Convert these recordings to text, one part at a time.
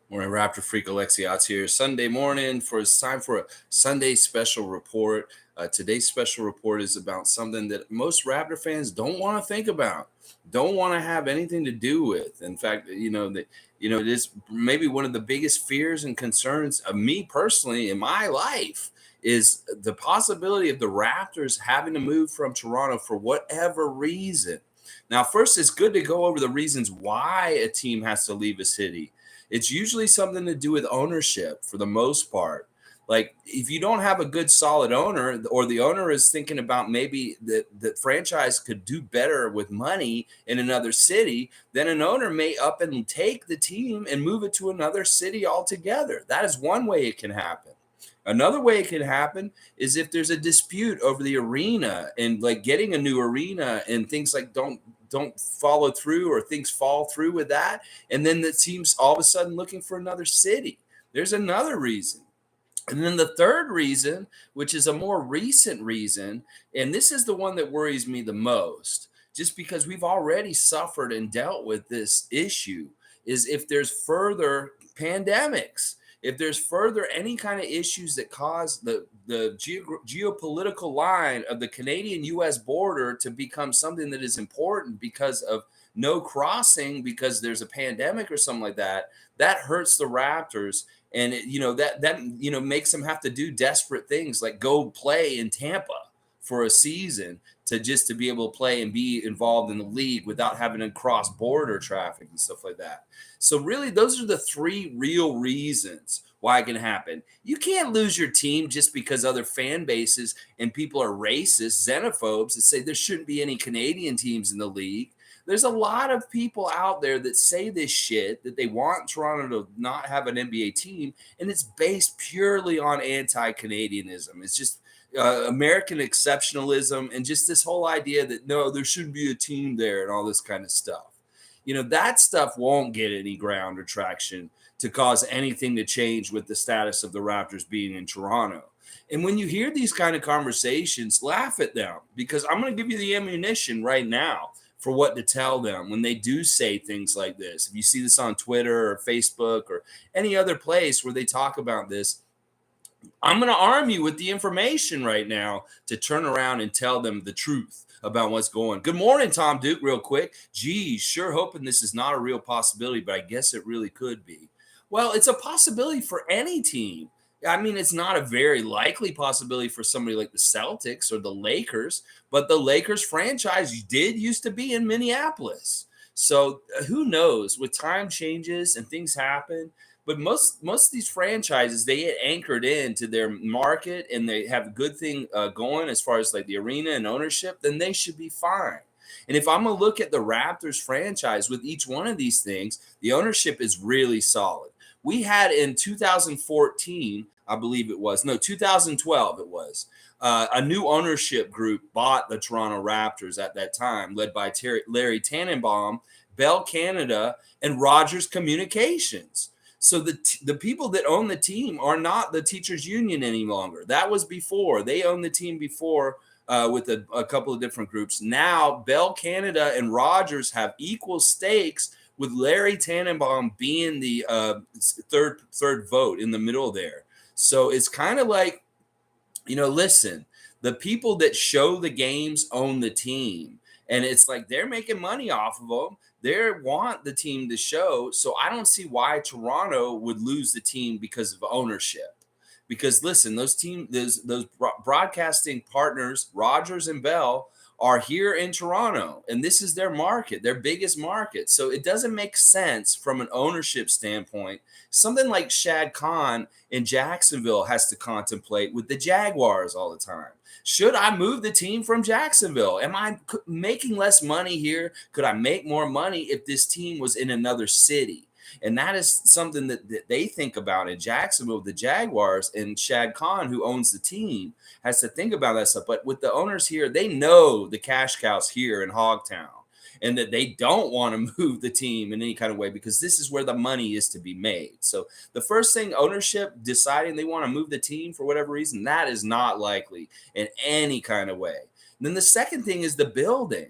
Morning, Raptor Freak. Alexey Ots here. Sunday morning it's time for a Sunday special report. Today's special report is about something that most Raptor fans don't want to think about, don't want to have anything to do with. In fact, it is maybe one of the biggest fears and concerns of me personally in my life is the possibility of the Raptors having to move from Toronto for whatever reason. Now, first, it's good to go over the reasons why a team has to leave a city. It's usually something to do with ownership for the most part. Like if you don't have a good solid owner, or the owner is thinking about maybe the franchise could do better with money in another city, then an owner may up and take the team and move it to another city altogether. That is one way it can happen. Another way it can happen is if there's a dispute over the arena and like getting a new arena and things like don't follow through, or things fall through with that, and then the team's all of a sudden looking for another city. There's another reason. And then the third reason, which is a more recent reason, and this is the one that worries me the most, just because we've already suffered and dealt with this issue, is if there's further pandemics, if there's further any kind of issues that cause the geopolitical line of the Canadian US border to become something that is important because of no crossing, because there's a pandemic or something like that, that hurts the Raptors. And that makes them have to do desperate things like go play in Tampa for a season to be able to play and be involved in the league without having to cross border traffic and stuff like that. So really, those are the three real reasons why it can happen. You can't lose your team just because other fan bases and people are racist, xenophobes, and say there shouldn't be any Canadian teams in the league. There's a lot of people out there that say this shit, that they want Toronto to not have an NBA team, and it's based purely on anti-Canadianism. It's just American exceptionalism, and just this whole idea that no, there shouldn't be a team there and all this kind of stuff. That stuff won't get any ground or traction to cause anything to change with the status of the Raptors being in Toronto. And when you hear these kind of conversations, laugh at them, because I'm going to give you the ammunition right now for what to tell them when they do say things like this. If you see this on Twitter or Facebook or any other place where they talk about this, I'm going to arm you with the information right now to turn around and tell them the truth about what's going on. Good morning, Tom Duke, real quick. Geez, sure hoping this is not a real possibility, but I guess it really could be. Well, it's a possibility for any team. I mean, it's not a very likely possibility for somebody like the Celtics or the Lakers, but the Lakers franchise did used to be in Minneapolis. So who knows? With time changes and things happen, but most of these franchises, they get anchored into their market and they have a good thing going as far as like the arena and ownership, then they should be fine. And if I'm going to look at the Raptors franchise with each one of these things, the ownership is really solid. We had in 2014, I believe it was, no, 2012 it was, a new ownership group bought the Toronto Raptors at that time, led by Larry Tannenbaum, Bell Canada, and Rogers Communications. So the people that own the team are not the teachers union any longer. That was before. They owned the team before with a couple of different groups. Now Bell Canada and Rogers have equal stakes, with Larry Tannenbaum being the third vote in the middle there. So it's kind of like, listen, the people that show the games own the team. And it's like they're making money off of them. They want the team to show. So I don't see why Toronto would lose the team because of ownership. Because listen, those broadcasting partners, Rogers and Bell, are here in Toronto, and this is their market, their biggest market. So it doesn't make sense from an ownership standpoint. Something like Shad Khan in Jacksonville has to contemplate with the Jaguars all the time. Should I move the team from Jacksonville? Am I making less money here? Could I make more money if this team was in another city? And that is something that they think about in Jacksonville, the Jaguars, and Shad Khan, who owns the team, has to think about that stuff. But with the owners here, they know the cash cows here in Hogtown, and that they don't want to move the team in any kind of way, because this is where the money is to be made. So the first thing, ownership deciding they want to move the team for whatever reason, that is not likely in any kind of way. And then the second thing is the building.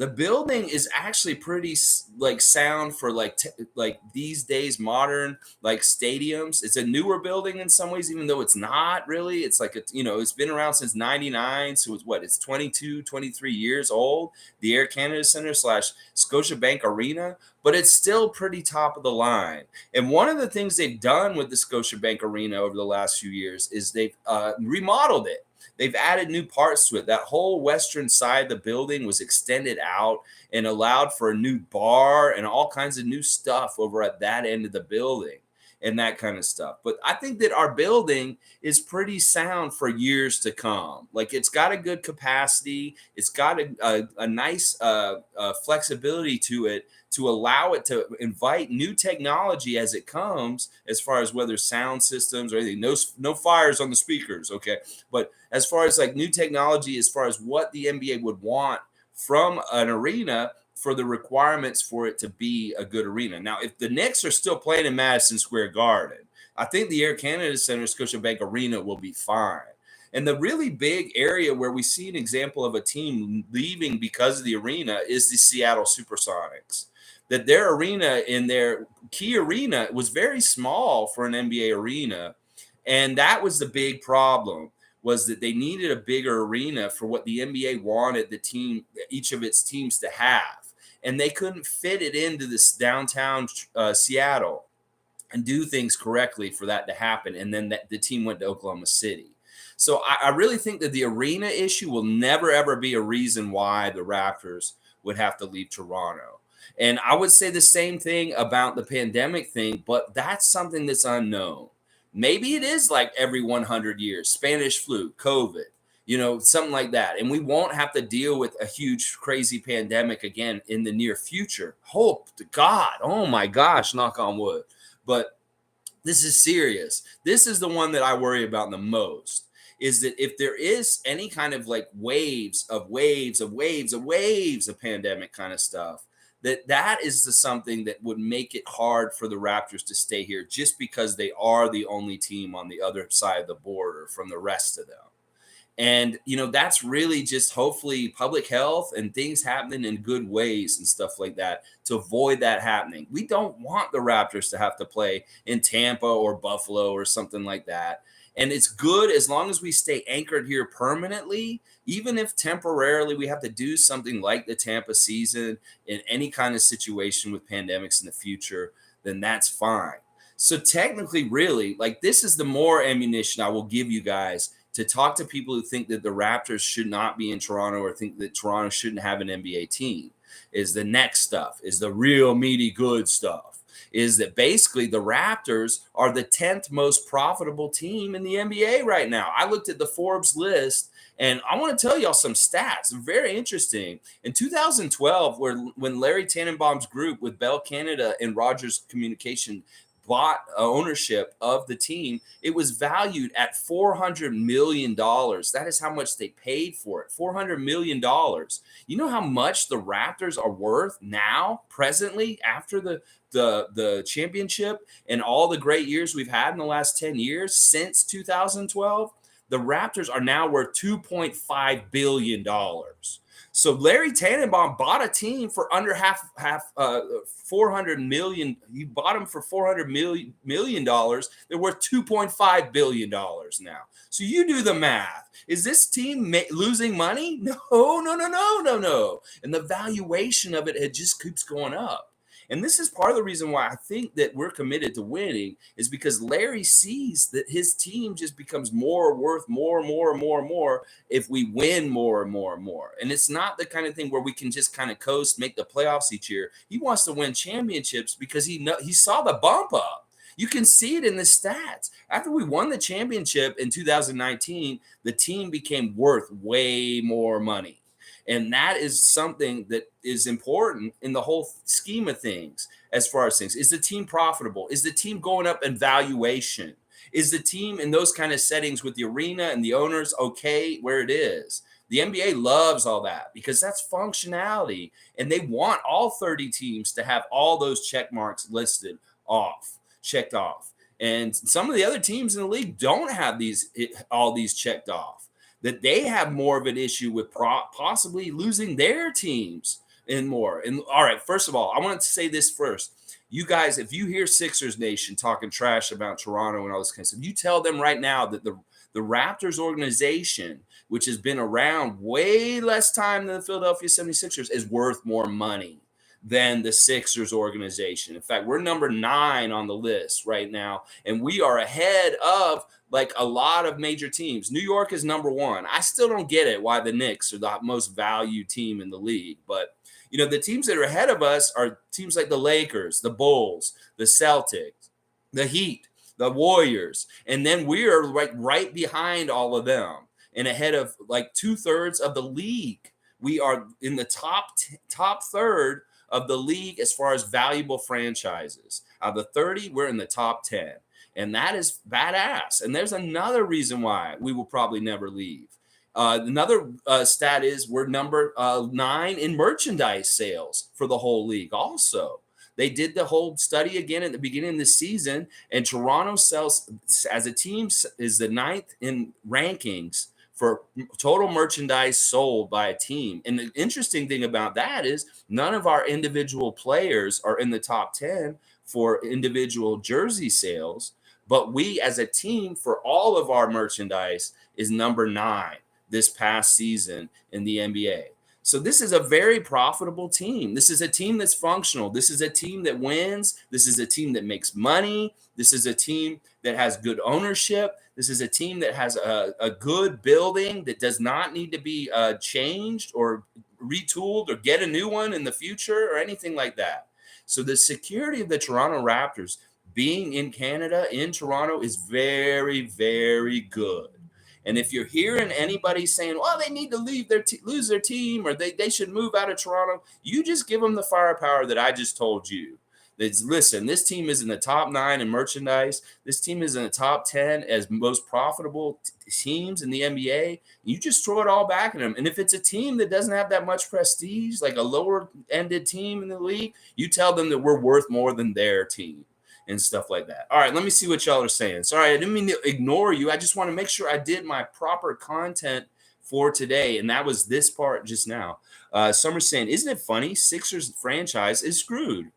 The building is actually pretty like sound for like like these days modern like stadiums. It's a newer building in some ways, even though it's not really. It's like it's been around since 99, so it's 22, 23 years old. The Air Canada Center slash Scotiabank Arena, but it's still pretty top of the line. And one of the things they've done with the Scotiabank Arena over the last few years is they've remodeled it. They've added new parts to it. That whole western side of the building was extended out and allowed for a new bar and all kinds of new stuff over at that end of the building and that kind of stuff. But I think that our building is pretty sound for years to come. Like, it's got a good capacity. It's got a nice flexibility to it to allow it to invite new technology as it comes, as far as whether sound systems or anything. No fires on the speakers, okay? But as far as like new technology, as far as what the NBA would want from an arena for the requirements for it to be a good arena. Now, if the Knicks are still playing in Madison Square Garden, I think the Air Canada Center, Scotiabank Arena will be fine. And the really big area where we see an example of a team leaving because of the arena is the Seattle Supersonics. That their arena, in their key arena, was very small for an NBA arena. And that was the big problem, was that they needed a bigger arena for what the NBA wanted each of its teams to have. And they couldn't fit it into this downtown Seattle and do things correctly for that to happen. And then the team went to Oklahoma City. So I really think that the arena issue will never, ever be a reason why the Raptors would have to leave Toronto. And I would say the same thing about the pandemic thing, but that's something that's unknown. Maybe it is like every 100 years, Spanish flu, COVID, something like that. And we won't have to deal with a huge, crazy pandemic again in the near future. Hope to God. Oh my gosh, knock on wood. But this is serious. This is the one that I worry about the most, is that if there is any kind of like waves of pandemic kind of stuff, that is something that would make it hard for the Raptors to stay here, just because they are the only team on the other side of the border from the rest of them. And, that's really just hopefully public health and things happening in good ways and stuff like that to avoid that happening. We don't want the Raptors to have to play in Tampa or Buffalo or something like that. And it's good as long as we stay anchored here permanently, even if temporarily we have to do something like the Tampa season in any kind of situation with pandemics in the future, then that's fine. So technically, really, like, this is the more ammunition I will give you guys to talk to people who think that the Raptors should not be in Toronto or think that Toronto shouldn't have an NBA team. Is the next stuff, is the real meaty good stuff. Is that basically the Raptors are the 10th most profitable team in the NBA right now. I looked at the Forbes list, and I want to tell y'all some stats. Very interesting. In 2012, when Larry Tannenbaum's group with Bell Canada and Rogers Communication bought ownership of the team, it was valued at $400 million. That is how much they paid for it. $400 million. You know how much the Raptors are worth now, presently, after the championship and all the great years we've had in the last 10 years since 2012? The Raptors are now worth $2.5 billion. So Larry Tannenbaum bought a team for under half 400 million. He bought them for $400 million. They're worth $2.5 billion now. So you do the math. Is this team losing money? No. And the valuation of it just keeps going up. And this is part of the reason why I think that we're committed to winning, is because Larry sees that his team just becomes worth more if we win more and more. And it's not the kind of thing where we can just kind of coast, make the playoffs each year. He wants to win championships because he saw the bump up. You can see it in the stats. After we won the championship in 2019, the team became worth way more money. And that is something that is important in the whole scheme of things. As far as things, is the team profitable? Is the team going up in valuation? Is the team in those kind of settings with the arena and the owners okay where it is? The NBA loves all that because that's functionality, and they want all 30 teams to have all those check marks checked off. And some of the other teams in the league don't have all these checked off. That they have more of an issue with possibly losing their teams and more. And all right, first of all, I want to say this first. You guys, if you hear Sixers Nation talking trash about Toronto and all this kind of stuff, you tell them right now that the Raptors organization, which has been around way less time than the Philadelphia 76ers, is worth more money than the Sixers organization. In fact, we're number 9 on the list right now, and we are ahead of like a lot of major teams. New York is number 1. I still don't get it why the Knicks are the most valued team in the league, but the teams that are ahead of us are teams like the Lakers, the Bulls, the Celtics, the Heat, the Warriors, and then we are like right behind all of them and ahead of like 2/3 of the league. We are in the top third of the league as far as valuable franchises. Out of the 30, we're in the top 10. And that is badass. And there's another reason why we will probably never leave. Another stat is we're number 9 in merchandise sales for the whole league also. They did the whole study again at the beginning of the season, and Toronto sells as a team is the 9th in rankings for total merchandise sold by a team. And the interesting thing about that is none of our individual players are in the top 10 for individual jersey sales, but we as a team for all of our merchandise is number 9 this past season in the NBA. So this is a very profitable team. This is a team that's functional. This is a team that wins. This is a team that makes money. This is a team that has good ownership. This is a team that has a good building that does not need to be changed or retooled or get a new one in the future or anything like that. So the security of the Toronto Raptors being in Canada, in Toronto, is very, very good. And if you're hearing anybody saying, well, they need to lose their team or they should move out of Toronto, you just give them the firepower that I just told you. Listen, this team is in the top 9 in merchandise. This team is in the top 10 as most profitable teams in the NBA. You just throw it all back at them. And if it's a team that doesn't have that much prestige, like a lower-ended team in the league, you tell them that we're worth more than their team and stuff like that. All right, let me see what y'all are saying. Sorry, I didn't mean to ignore you. I just want to make sure I did my proper content for today, and that was this part just now. Summer's saying, isn't it funny? Sixers franchise is screwed.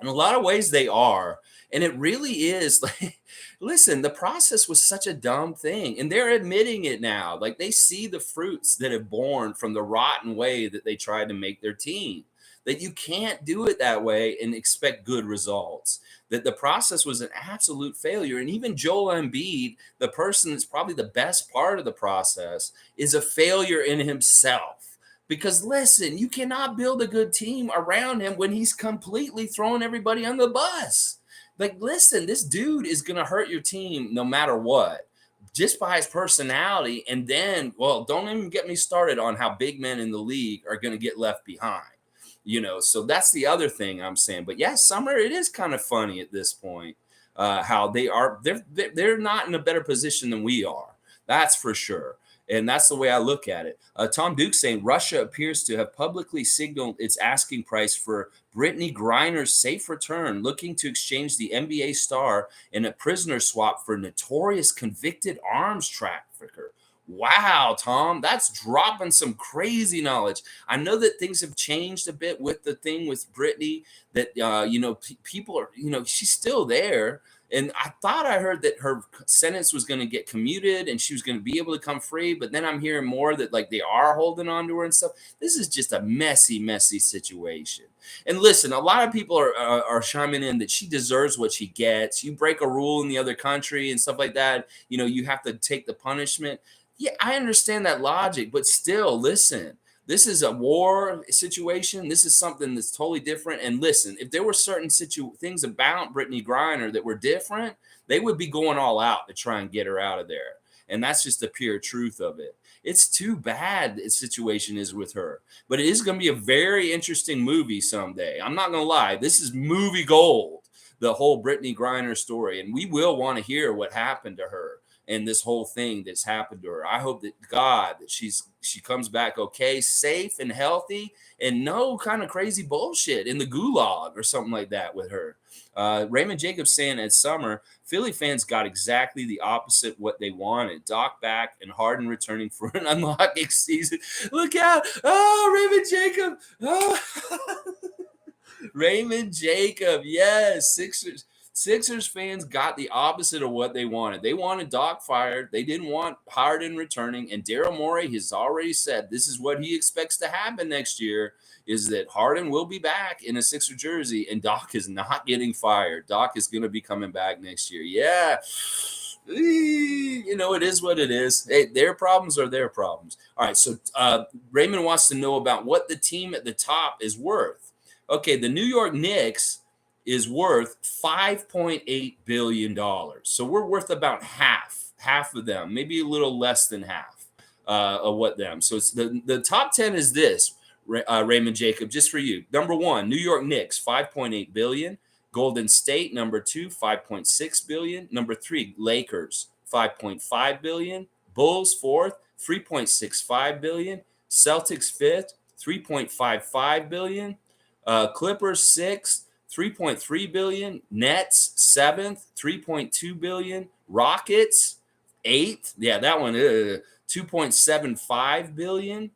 In a lot of ways, they are. And it really is. Like, listen, the process was such a dumb thing, and they're admitting it now. Like, they see the fruits that have borne from the rotten way that they tried to make their team. That you can't do it that way and expect good results. That the process was an absolute failure. And even Joel Embiid, the person that's probably the best part of the process, is a failure in himself. Because listen, you cannot build a good team around him when he's completely throwing everybody on the bus. Like, listen, this dude is going to hurt your team no matter what, just by his personality. And then, well, don't even get me started on how big men in the league are going to get left behind. So that's the other thing I'm saying. But yeah, Summer, it is kind of funny at this point how they're not in a better position than we are. That's for sure. And that's the way I look at it. Tom Duke saying Russia appears to have publicly signaled its asking price for Brittany Griner's safe return, looking to exchange the NBA star in a prisoner swap for notorious convicted arms trafficker. Wow, Tom, that's dropping some crazy knowledge. I know that things have changed a bit with the thing with Brittany, that, people are, she's still there. And I thought I heard that her sentence was going to get commuted and she was going to be able to come free. But then I'm hearing more that like they are holding on to her and stuff. This is just a messy, messy situation. And listen, a lot of people are chiming in that she deserves what she gets. You break a rule in the other country and stuff like that, you have to take the punishment. Yeah, I understand that logic, but still, listen, this is a war situation. This is something that's totally different. And listen, if there were certain things about Brittany Griner that were different, they would be going all out to try and get her out of there. And that's just the pure truth of it. It's too bad the situation is with her. But it is going to be a very interesting movie someday. I'm not going to lie. This is movie gold, the whole Brittany Griner story. And we will want to hear what happened to her and this whole thing that's happened to her. I hope that God that she comes back okay, safe and healthy, and no kind of crazy bullshit in the gulag or something like that with her. Raymond Jacobs saying at summer, Philly fans got exactly the opposite what they wanted. Doc back and Harden returning for an unlocking season. Look out. Oh, Raymond Jacob. Oh. Raymond Jacob. Yes. Sixers fans got the opposite of what they wanted. They wanted Doc fired. They didn't want Harden returning. And Daryl Morey has already said this is what he expects to happen next year, is that Harden will be back in a Sixer jersey and Doc is not getting fired. Doc is going to be coming back next year. Yeah. It is what it is. Hey, their problems are their problems. All right. So Raymond wants to know about what the team at the top is worth. Okay. The New York Knicks is worth $5.8 billion. So we're worth about half of them, maybe a little less than half of what them. So it's the top 10 is this, Raymond Jacob, just for you. Number 1, New York Knicks, $5.8 billion. Golden State, number 2, $5.6 billion. Number 3, Lakers, $5.5 billion. Bulls, 4th, $3.65 billion. Celtics, 5th, $3.55 billion. Clippers, 6th, $3.3 billion. Nets, 7th, $3.2 billion. Rockets, 8th. Yeah, that one, $2.75 billion.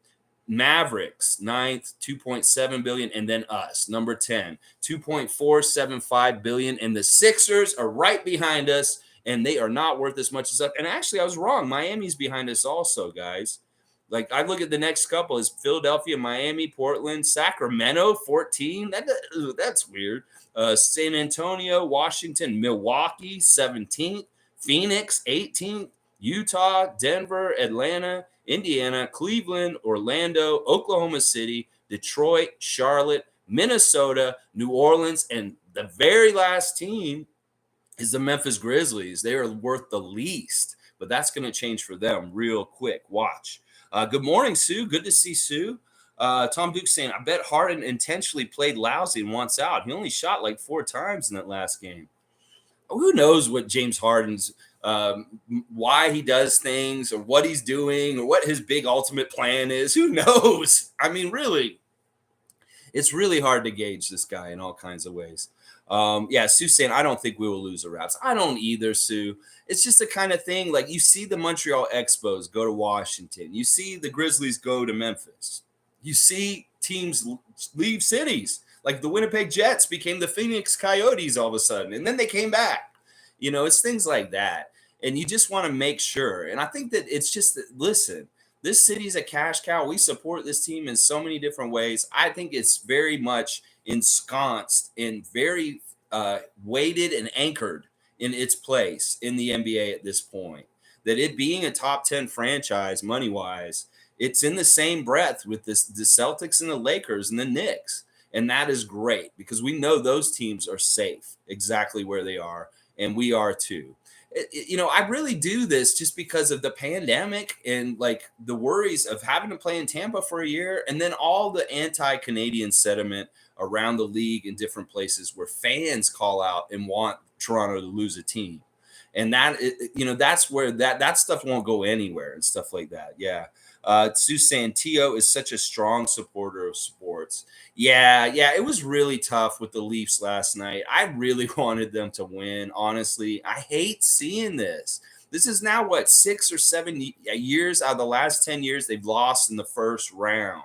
Mavericks, 9th, $2.7 billion. And then us, number 10, $2.475 billion. And the Sixers are right behind us, and they are not worth as much as us. And actually, I was wrong. Miami's behind us also, guys. Like, I look at the next couple is Philadelphia, Miami, Portland, Sacramento, 14. That's weird. San Antonio, Washington, Milwaukee, 17th. Phoenix, 18th. Utah, Denver, Atlanta, Indiana, Cleveland, Orlando, Oklahoma City, Detroit, Charlotte, Minnesota, New Orleans, and the very last team is the Memphis Grizzlies. They are worth the least, but that's going to change for them real quick. Watch. Good morning, Sue. Good to see Sue. Tom Duke saying, I bet Harden intentionally played lousy and wants out. He only shot like 4 times in that last game. Who knows what James Harden's, why he does things or what he's doing or what his big ultimate plan is. Who knows? I mean, really, it's really hard to gauge this guy in all kinds of ways. Yeah, Sue's saying, I don't think we will lose the Raps. I don't either, Sue. It's just the kind of thing, like you see the Montreal Expos go to Washington. You see the Grizzlies go to Memphis. You see teams leave cities. Like the Winnipeg Jets became the Phoenix Coyotes all of a sudden, and then they came back. It's things like that. And you just want to make sure. And I think that it's just, listen, this city's a cash cow. We support this team in so many different ways. I think it's very much ensconced and very weighted and anchored in its place in the NBA at this point. That it being a top 10 franchise money-wise, it's in the same breath with the Celtics and the Lakers and the Knicks. And that is great because we know those teams are safe exactly where they are, and we are too. I really do this just because of the pandemic and like the worries of having to play in Tampa for a year, and then all the anti-Canadian sentiment around the league in different places where fans call out and want Toronto to lose a team. And that, that's where that stuff won't go anywhere and stuff like that. Yeah. Sue saying T.O. is such a strong supporter of sports. Yeah, it was really tough with the Leafs last night. I really wanted them to win, honestly. I hate seeing this. This is now, 6 or 7 years out of the last 10 years they've lost in the first round.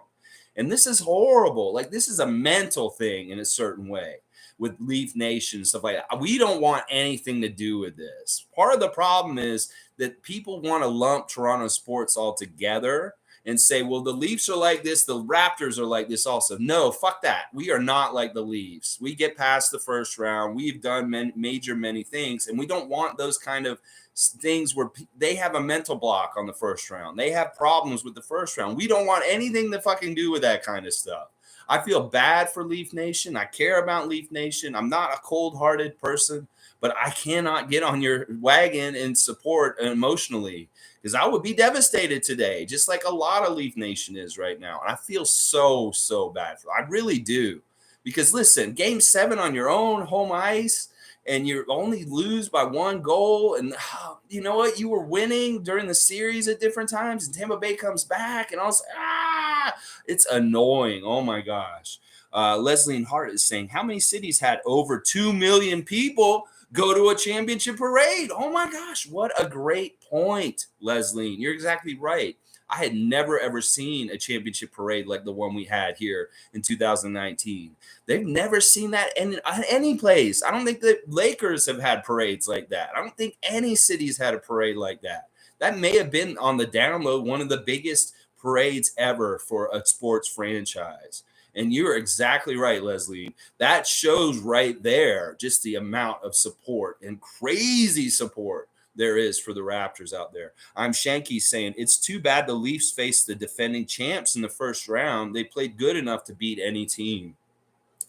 And this is horrible. Like, this is a mental thing in a certain way with Leaf Nation and stuff like that. We don't want anything to do with this. Part of the problem is that people want to lump Toronto sports all together and say, well, the Leafs are like this, the Raptors are like this also. No, fuck that. We are not like the Leafs. We get past the first round. We've done many things, and we don't want those kind of things where they have a mental block on the first round. They have problems with the first round. We don't want anything to fucking do with that kind of stuff. I feel bad for Leaf Nation. I care about Leaf Nation. I'm not a cold-hearted person, but I cannot get on your wagon and support emotionally because I would be devastated today, just like a lot of Leaf Nation is right now. And I feel so bad for it. I really do. Because, listen, Game 7 on your own home ice, and you only lose by 1 goal. And you know what? You were winning during the series at different times, and Tampa Bay comes back, and also, it's annoying. Oh my gosh. Leslie Hart is saying, how many cities had over 2 million people go to a championship parade? Oh my gosh, what a great point, Leslie. You're exactly right. I had never ever seen a championship parade like the one we had here in 2019. They've never seen that in any place. I don't think the Lakers have had parades like that. I don't think any city's had a parade like that. That may have been on the download one of the biggest parades ever for a sports franchise. And you're exactly right, Leslie. That shows right there just the amount of support and crazy support there is for the Raptors out there. I'm Shanky saying it's too bad the Leafs faced the defending champs in the first round. They played good enough to beat any team.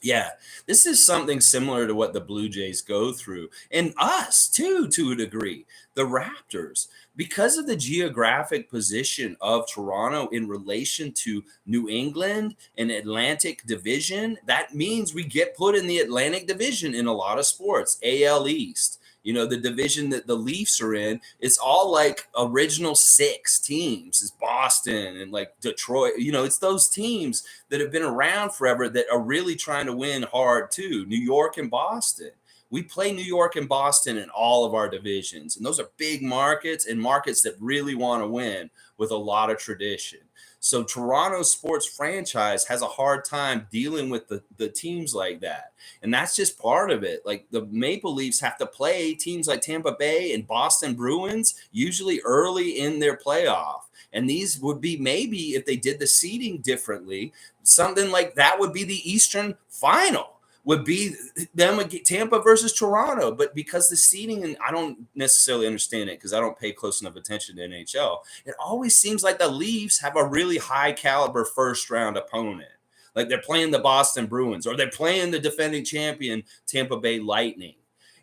Yeah, this is something similar to what the Blue Jays go through, and us too, to a degree. The Raptors, because of the geographic position of Toronto in relation to New England and Atlantic Division, that means we get put in the Atlantic Division in a lot of sports, AL East. You know, the division that the Leafs are in, it's all like original 6 teams. It's Boston and like Detroit. You know, it's those teams that have been around forever that are really trying to win hard too. New York and Boston. We play New York and Boston in all of our divisions. And those are big markets and markets that really want to win with a lot of tradition. So Toronto sports franchise has a hard time dealing with the teams like that. And that's just part of it. Like the Maple Leafs have to play teams like Tampa Bay and Boston Bruins usually early in their playoff. And these would be, maybe if they did the seeding differently, something like that would be the Eastern final. Would be them, Tampa versus Toronto. But because the seeding, and I don't necessarily understand it because I don't pay close enough attention to NHL, it always seems like the Leafs have a really high caliber first round opponent. Like they're playing the Boston Bruins or they're playing the defending champion Tampa Bay Lightning.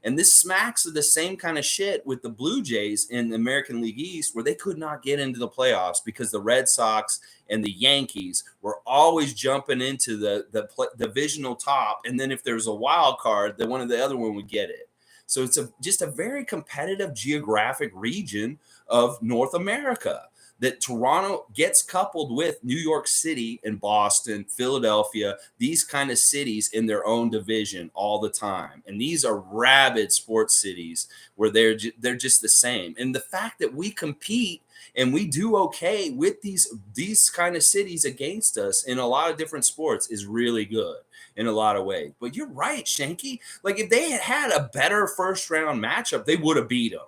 And this smacks of the same kind of shit with the Blue Jays in the American League East, where they could not get into the playoffs because the Red Sox and the Yankees were always jumping into the divisional top. And then if there's a wild card, then one of the other one would get it. So it's just a very competitive geographic region of North America that Toronto gets coupled with New York City and Boston, Philadelphia, these kind of cities in their own division all the time. And these are rabid sports cities where they're just the same. And the fact that we compete and we do okay with these kind of cities against us in a lot of different sports is really good in a lot of ways. But you're right, Shanky. Like if they had a better first round matchup, they would have beat them.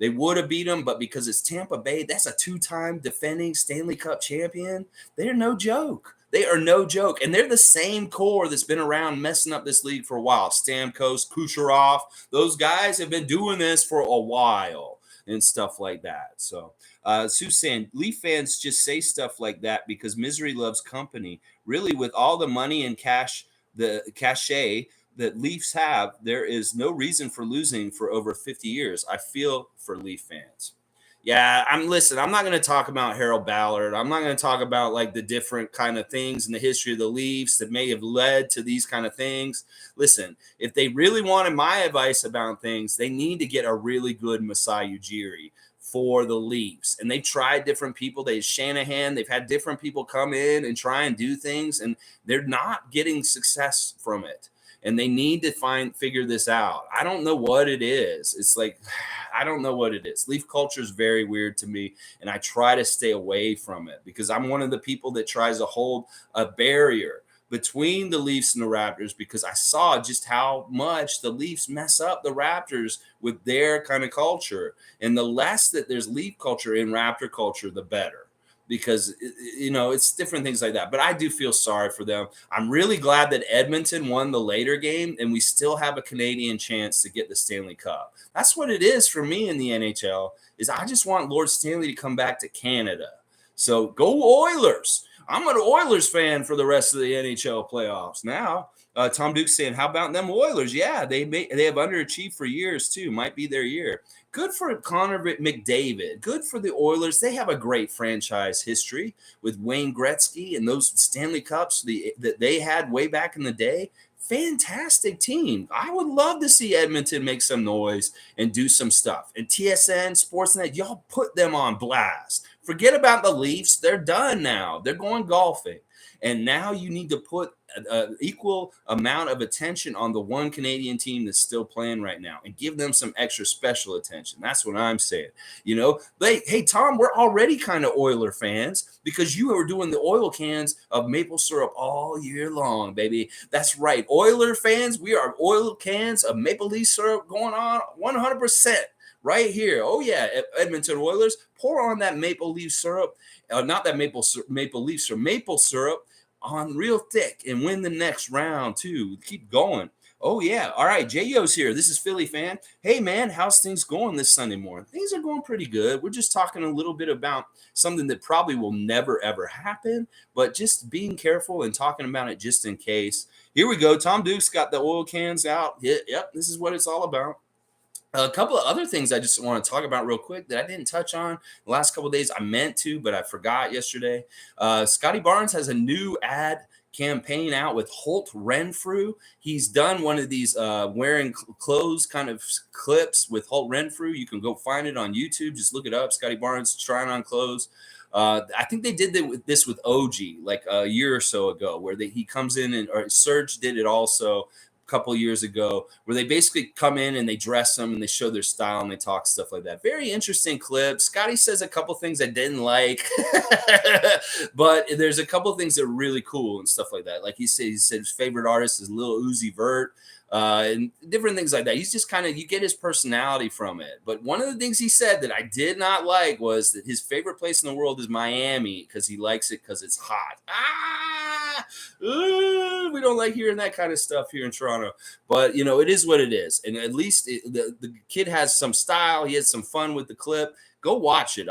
They would have beat them, but because it's Tampa Bay, that's a 2-time defending Stanley Cup champion. They're no joke. They are no joke. And they're the same core that's been around messing up this league for a while. Stamkos, Kucherov, those guys have been doing this for a while and stuff like that. So Susan, Leaf fans just say stuff like that because misery loves company. Really, with all the money and cash, the cachet that Leafs have, there is no reason for losing for over 50 years. I feel for Leaf fans. Yeah, I'm not going to talk about Harold Ballard. I'm not going to talk about like the different kind of things in the history of the Leafs that may have led to these kind of things. Listen, if they really wanted my advice about things, they need to get a really good Masai Ujiri for the Leafs. And they've tried different people. Shanahan, they've had different people come in and try and do things, and they're not getting success from it. And they need to figure this out. I don't know what it is. It's like, I don't know what it is. Leaf culture is very weird to me, and I try to stay away from it because I'm one of the people that tries to hold a barrier between the Leafs and the Raptors because I saw just how much the Leafs mess up the Raptors with their kind of culture. And the less that there's Leaf culture in Raptor culture, the better. Because, you know, it's different things like that. But I do feel sorry for them. I'm really glad that Edmonton won the later game, and we still have a Canadian chance to get the Stanley Cup. That's what it is for me in the NHL, is I just want Lord Stanley to come back to Canada. So go Oilers. I'm an Oilers fan for the rest of the NHL playoffs now. Tom Duke's saying, how about them Oilers? Yeah, they have underachieved for years, too. Might be their year. Good for Connor McDavid. Good for the Oilers. They have a great franchise history with Wayne Gretzky and those Stanley Cups that they had way back in the day. fantastic team. I would love to see Edmonton make some noise and do some stuff. And TSN, Sportsnet, y'all put them on blast. Forget about the Leafs. They're done now. They're going golfing. And now you need to put an equal amount of attention on the one Canadian team that's still playing right now and give them some extra special attention. That's what I'm saying. Hey, Tom, we're already kind of Oiler fans because you were doing the oil cans of maple syrup all year long, baby. That's right. Oiler fans, we are oil cans of maple leaf syrup going on 100%. Right here. Oh, yeah. Edmonton Oilers, pour on that maple leaf syrup. Not that maple leaf syrup, maple syrup on real thick and win the next round, too. Keep going. Oh, yeah. All right. J.O.'s here. This is Philly fan. Hey, man, how's things going this Sunday morning? Things are going pretty good. We're just talking a little bit about something that probably will never, ever happen, but just being careful and talking about it just in case. Here we go. Tom Duke's got the oil cans out. Yep, this is what it's all about. A couple of other things I just want to talk about real quick that I didn't touch on the last couple of days. I meant to, but I forgot yesterday. Scotty Barnes has a new ad campaign out with Holt Renfrew. He's done one of these wearing clothes kind of clips with Holt Renfrew. You can go find it on YouTube. Just look it up. Scotty Barnes trying on clothes. I think they did this with OG like a year or so ago, where he comes in or Serge did it also couple years ago, where they basically come in and they dress them and they show their style and they talk stuff like that. Very interesting clip. Scotty says a couple things I didn't like, but there's a couple things that are really cool and stuff like that. Like he said his favorite artist is Lil Uzi Vert. And different things like that. He's just kind of, you get his personality from it. But one of the things he said that I did not like was that his favorite place in the world is Miami because he likes it because it's hot. We don't like hearing that kind of stuff here in Toronto. But, it is what it is. And at least the kid has some style. He has some fun with the clip. Go watch it.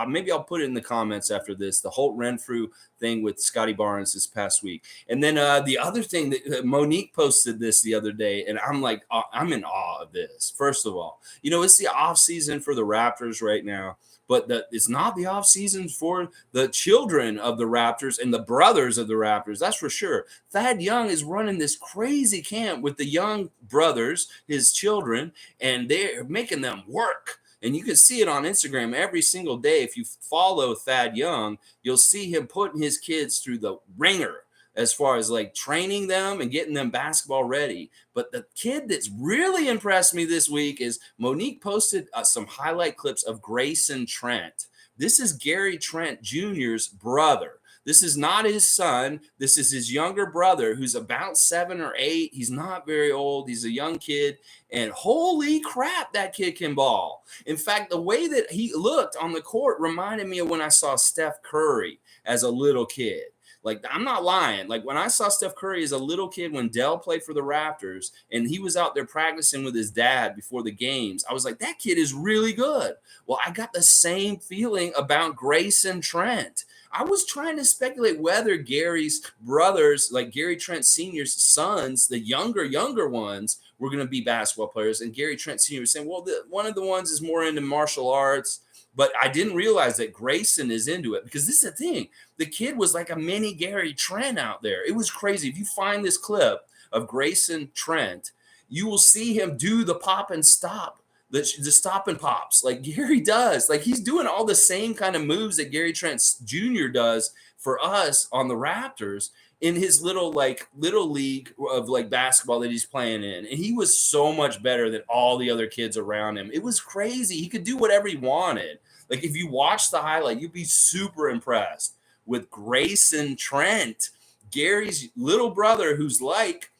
Maybe I'll put it in the comments after this, the Holt Renfrew thing with Scotty Barnes this past week. And then the other thing that Monique posted this the other day, and I'm like, I'm in awe of this. First of all, it's the off season for the Raptors right now, but it's not the off season for the children of the Raptors and the brothers of the Raptors. That's for sure. Thad Young is running this crazy camp with the young brothers, his children, and they're making them work. And you can see it on Instagram every single day. If you follow Thad Young, you'll see him putting his kids through the ringer as far as like training them and getting them basketball ready. But the kid that's really impressed me this week is Monique posted some highlight clips of Grayson Trent. This is Gary Trent Jr.'s brother. This is not his son. This is his younger brother who's about 7 or 8. He's not very old. He's a young kid. And holy crap, that kid can ball. In fact, the way that he looked on the court reminded me of when I saw Steph Curry as a little kid. Like, I'm not lying. Like, when I saw Steph Curry as a little kid when Dell played for the Raptors and he was out there practicing with his dad before the games, I was like, that kid is really good. Well, I got the same feeling about Grayson Trent. I was trying to speculate whether Gary's brothers, like Gary Trent Sr.'s sons, the younger ones, were going to be basketball players. And Gary Trent Sr. was saying, well, one of the ones is more into martial arts. But I didn't realize that Grayson is into it because this is the thing. The kid was like a mini Gary Trent out there. It was crazy. If you find this clip of Grayson Trent, you will see him do the pop and stop. The stop and pops like Gary does. Like he's doing all the same kind of moves that Gary Trent Jr. does for us on the Raptors in his little league of like basketball that he's playing in. And he was so much better than all the other kids around him. It was crazy. He could do whatever he wanted. Like if you watch the highlight, you'd be super impressed with Grayson Trent, Gary's little brother, who's like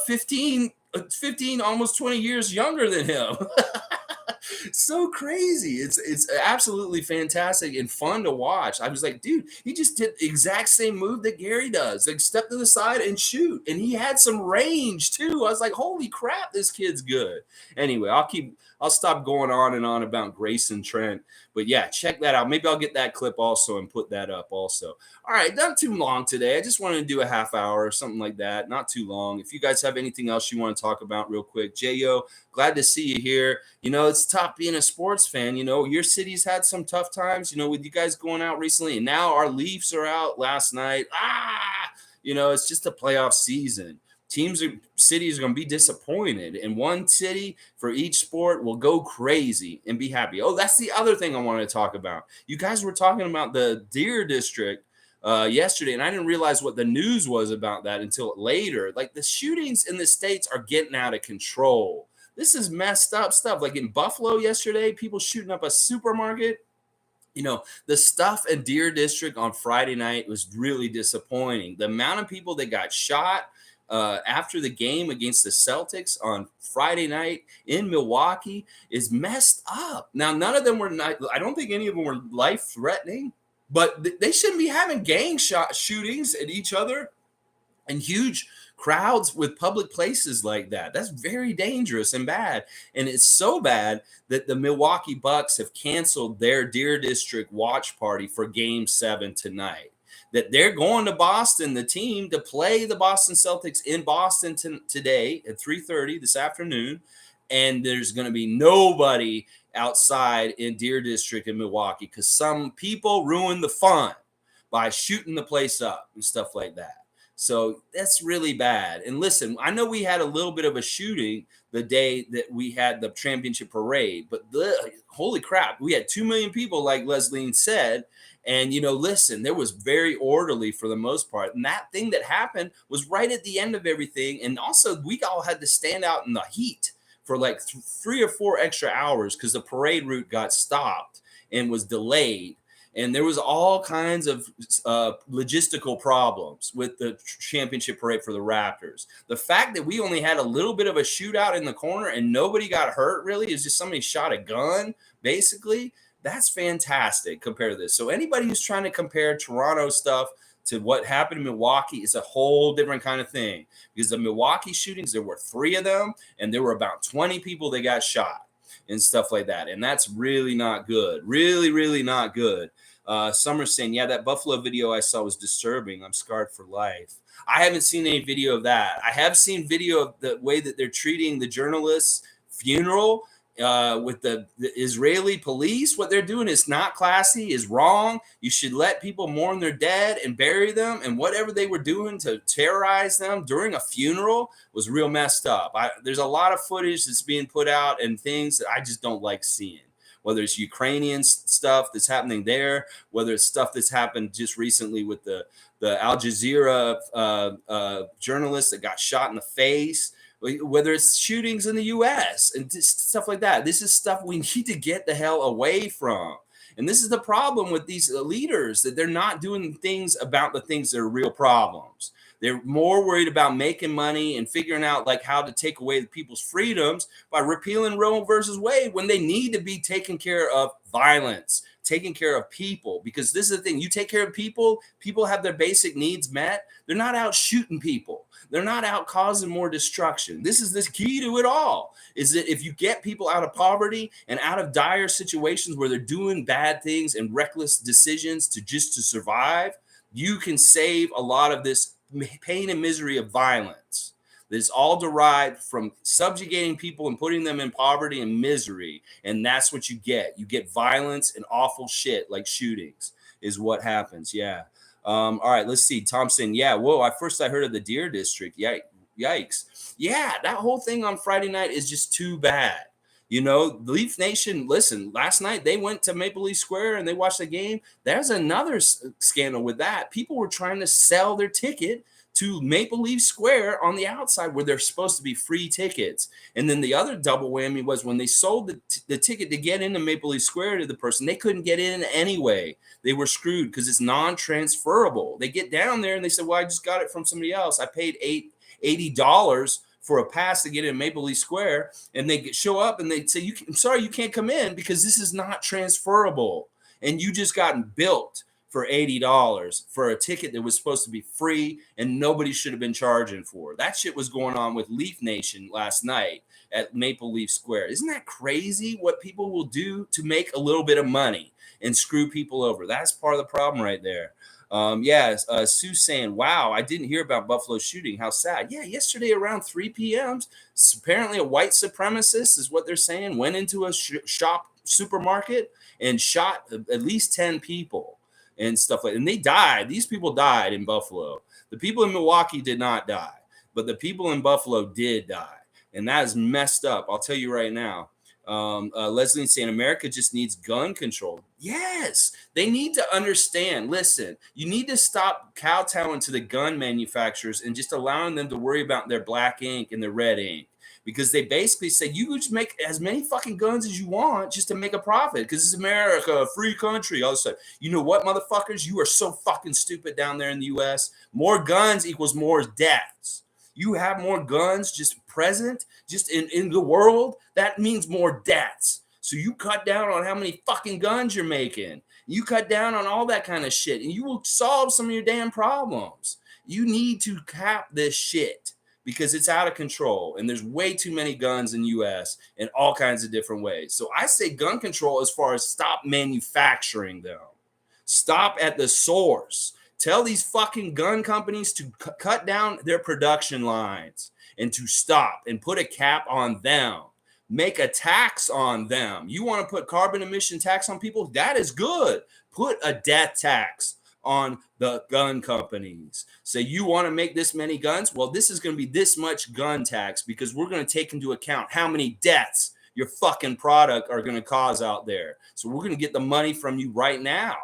15, almost 20 years younger than him. So crazy. It's absolutely fantastic and fun to watch. I was like, dude, he just did the exact same move that Gary does. Like step to the side and shoot. And he had some range too. I was like, holy crap, this kid's good. Anyway, I'll stop going on and on about Grayson Trent. But yeah, check that out. Maybe I'll get that clip also and put that up also. All right, not too long today. I just wanted to do a half hour or something like that. Not too long. If you guys have anything else you want to talk about real quick, J.O., glad to see you here. It's tough being a sports fan. Your city's had some tough times, with you guys going out recently. And now our Leafs are out last night. It's just a playoff season. Cities are going to be disappointed, and one city for each sport will go crazy and be happy. Oh, that's the other thing I wanted to talk about. You guys were talking about the Deer District yesterday, and I didn't realize what the news was about that until later. Like, the shootings in the states are getting out of control. This is messed up stuff. Like in Buffalo yesterday, people shooting up a supermarket. The stuff in Deer District on Friday night was really disappointing. The amount of people that got shot after the game against the Celtics on Friday night in Milwaukee is messed up. Now, none of them were not, I don't think any of them were life threatening, but they shouldn't be having gang shootings at each other and huge crowds with public places like that. That's very dangerous and bad. And it's so bad that the Milwaukee Bucks have canceled their Deer District watch party for Game 7 tonight. That they're going to Boston, the team, to play the Boston Celtics in Boston today at 3:30 this afternoon. And there's going to be nobody outside in Deer District in Milwaukee because some people ruined the fun by shooting the place up and stuff like that. So that's really bad. And listen, I know we had a little bit of a shooting the day that we had the championship parade, but holy crap, we had 2 million people, like Leslie said. And, listen, there was very orderly for the most part. And that thing that happened was right at the end of everything. And also, we all had to stand out in the heat for like 3 or 4 extra hours because the parade route got stopped and was delayed. And there was all kinds of logistical problems with the championship parade for the Raptors. The fact that we only had a little bit of a shootout in the corner and nobody got hurt really is just somebody shot a gun, basically. That's fantastic compared to this. So anybody who's trying to compare Toronto stuff to what happened in Milwaukee is a whole different kind of thing. Because the Milwaukee shootings, there were 3 of them, and there were about 20 people that got shot and stuff like that. And that's really not good. Really, really not good. Summer's saying, yeah, that Buffalo video I saw was disturbing. I'm scarred for life. I haven't seen any video of that. I have seen video of the way that they're treating the journalist's funeral with the Israeli police. What they're doing is not classy, is wrong. You should let people mourn their dead and bury them. And whatever they were doing to terrorize them during a funeral was real messed up. There's a lot of footage that's being put out and things that I just don't like seeing. Whether it's Ukrainian stuff that's happening there, whether it's stuff that's happened just recently with the Al Jazeera journalist that got shot in the face, whether it's shootings in the U.S. and just stuff like that. This is stuff we need to get the hell away from. And this is the problem with these leaders, that they're not doing things about the things that are real problems. They're more worried about making money and figuring out like how to take away people's freedoms by repealing Roe versus Wade when they need to be taking care of violence, taking care of people. Because this is the thing, you take care of people, people have their basic needs met. They're not out shooting people. They're not out causing more destruction. This is the key to it all, is that if you get people out of poverty and out of dire situations where they're doing bad things and reckless decisions to survive, you can save a lot of this pain and misery of violence that is all derived from subjugating people and putting them in poverty and misery. And that's what you get. You get violence and awful shit like shootings is what happens. Yeah. All right, let's see. Thompson. Yeah. Whoa. I heard of the Deer District. Yikes. Yeah. That whole thing on Friday night is just too bad. Leaf Nation, listen, last night they went to Maple Leaf Square and they watched the game. There's another scandal with that. People were trying to sell their ticket to Maple Leaf Square on the outside where they're supposed to be free tickets. And then the other double whammy was when they sold the ticket to get into Maple Leaf Square to the person, they couldn't get in anyway. They were screwed because it's non-transferable. They get down there and they said, well, I just got it from somebody else. I paid $80 for a pass to get in Maple Leaf Square, and they show up and they say, I'm sorry, you can't come in because this is not transferable. And you just gotten built for $80 for a ticket that was supposed to be free and nobody should have been charging for. That shit was going on with Leaf Nation last night at Maple Leaf Square. Isn't that crazy what people will do to make a little bit of money and screw people over? That's part of the problem right there. Sue's saying, wow, I didn't hear about Buffalo shooting. How sad. Yeah, yesterday around 3 p.m., apparently a white supremacist is what they're saying, went into a supermarket and shot at least 10 people and stuff like that. And they died. These people died in Buffalo. The people in Milwaukee did not die. but the people in Buffalo did die, and that is messed up. I'll tell you right now. Leslie saying America just needs gun control. Yes, they need to understand. Listen, you need to stop kowtowing to the gun manufacturers and just allowing them to worry about their black ink and their red ink, because they basically say you just make as many fucking guns as you want just to make a profit, because it's America, a free country. All of a sudden, you know what, motherfuckers? You are so fucking stupid down there in the U.S. More guns equals more deaths. You have more guns just present, just in the world, that means more deaths. So you cut down on how many fucking guns you're making. You cut down on all that kind of shit, and you will solve some of your damn problems. You need to cap this shit because it's out of control, and there's way too many guns in the U.S. in all kinds of different ways. So I say gun control as far as stop manufacturing them. Stop at the source. Tell these fucking gun companies to cut down their production lines and to stop and put a cap on them. Make a tax on them. You want to put carbon emission tax on people? That is good. Put a death tax on the gun companies. Say you want to make this many guns? Well, this is going to be this much gun tax because we're going to take into account how many deaths your fucking product are going to cause out there. So we're going to get the money from you right now.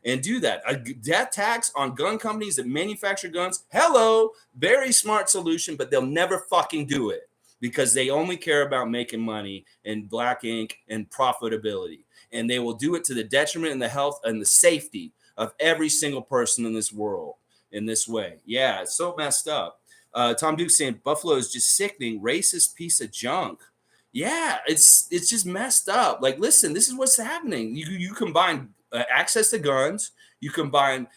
And do that. A death tax on gun companies that manufacture guns. Hello, very smart solution, but they'll never fucking do it because they only care about making money and black ink and profitability. And they will do it to the detriment and the health and the safety of every single person in this world in this way. Yeah, it's so messed up. Tom Duke saying Buffalo is just sickening, racist piece of junk. Yeah, it's just messed up. Like, listen, this is what's happening. You combine access to guns, you combine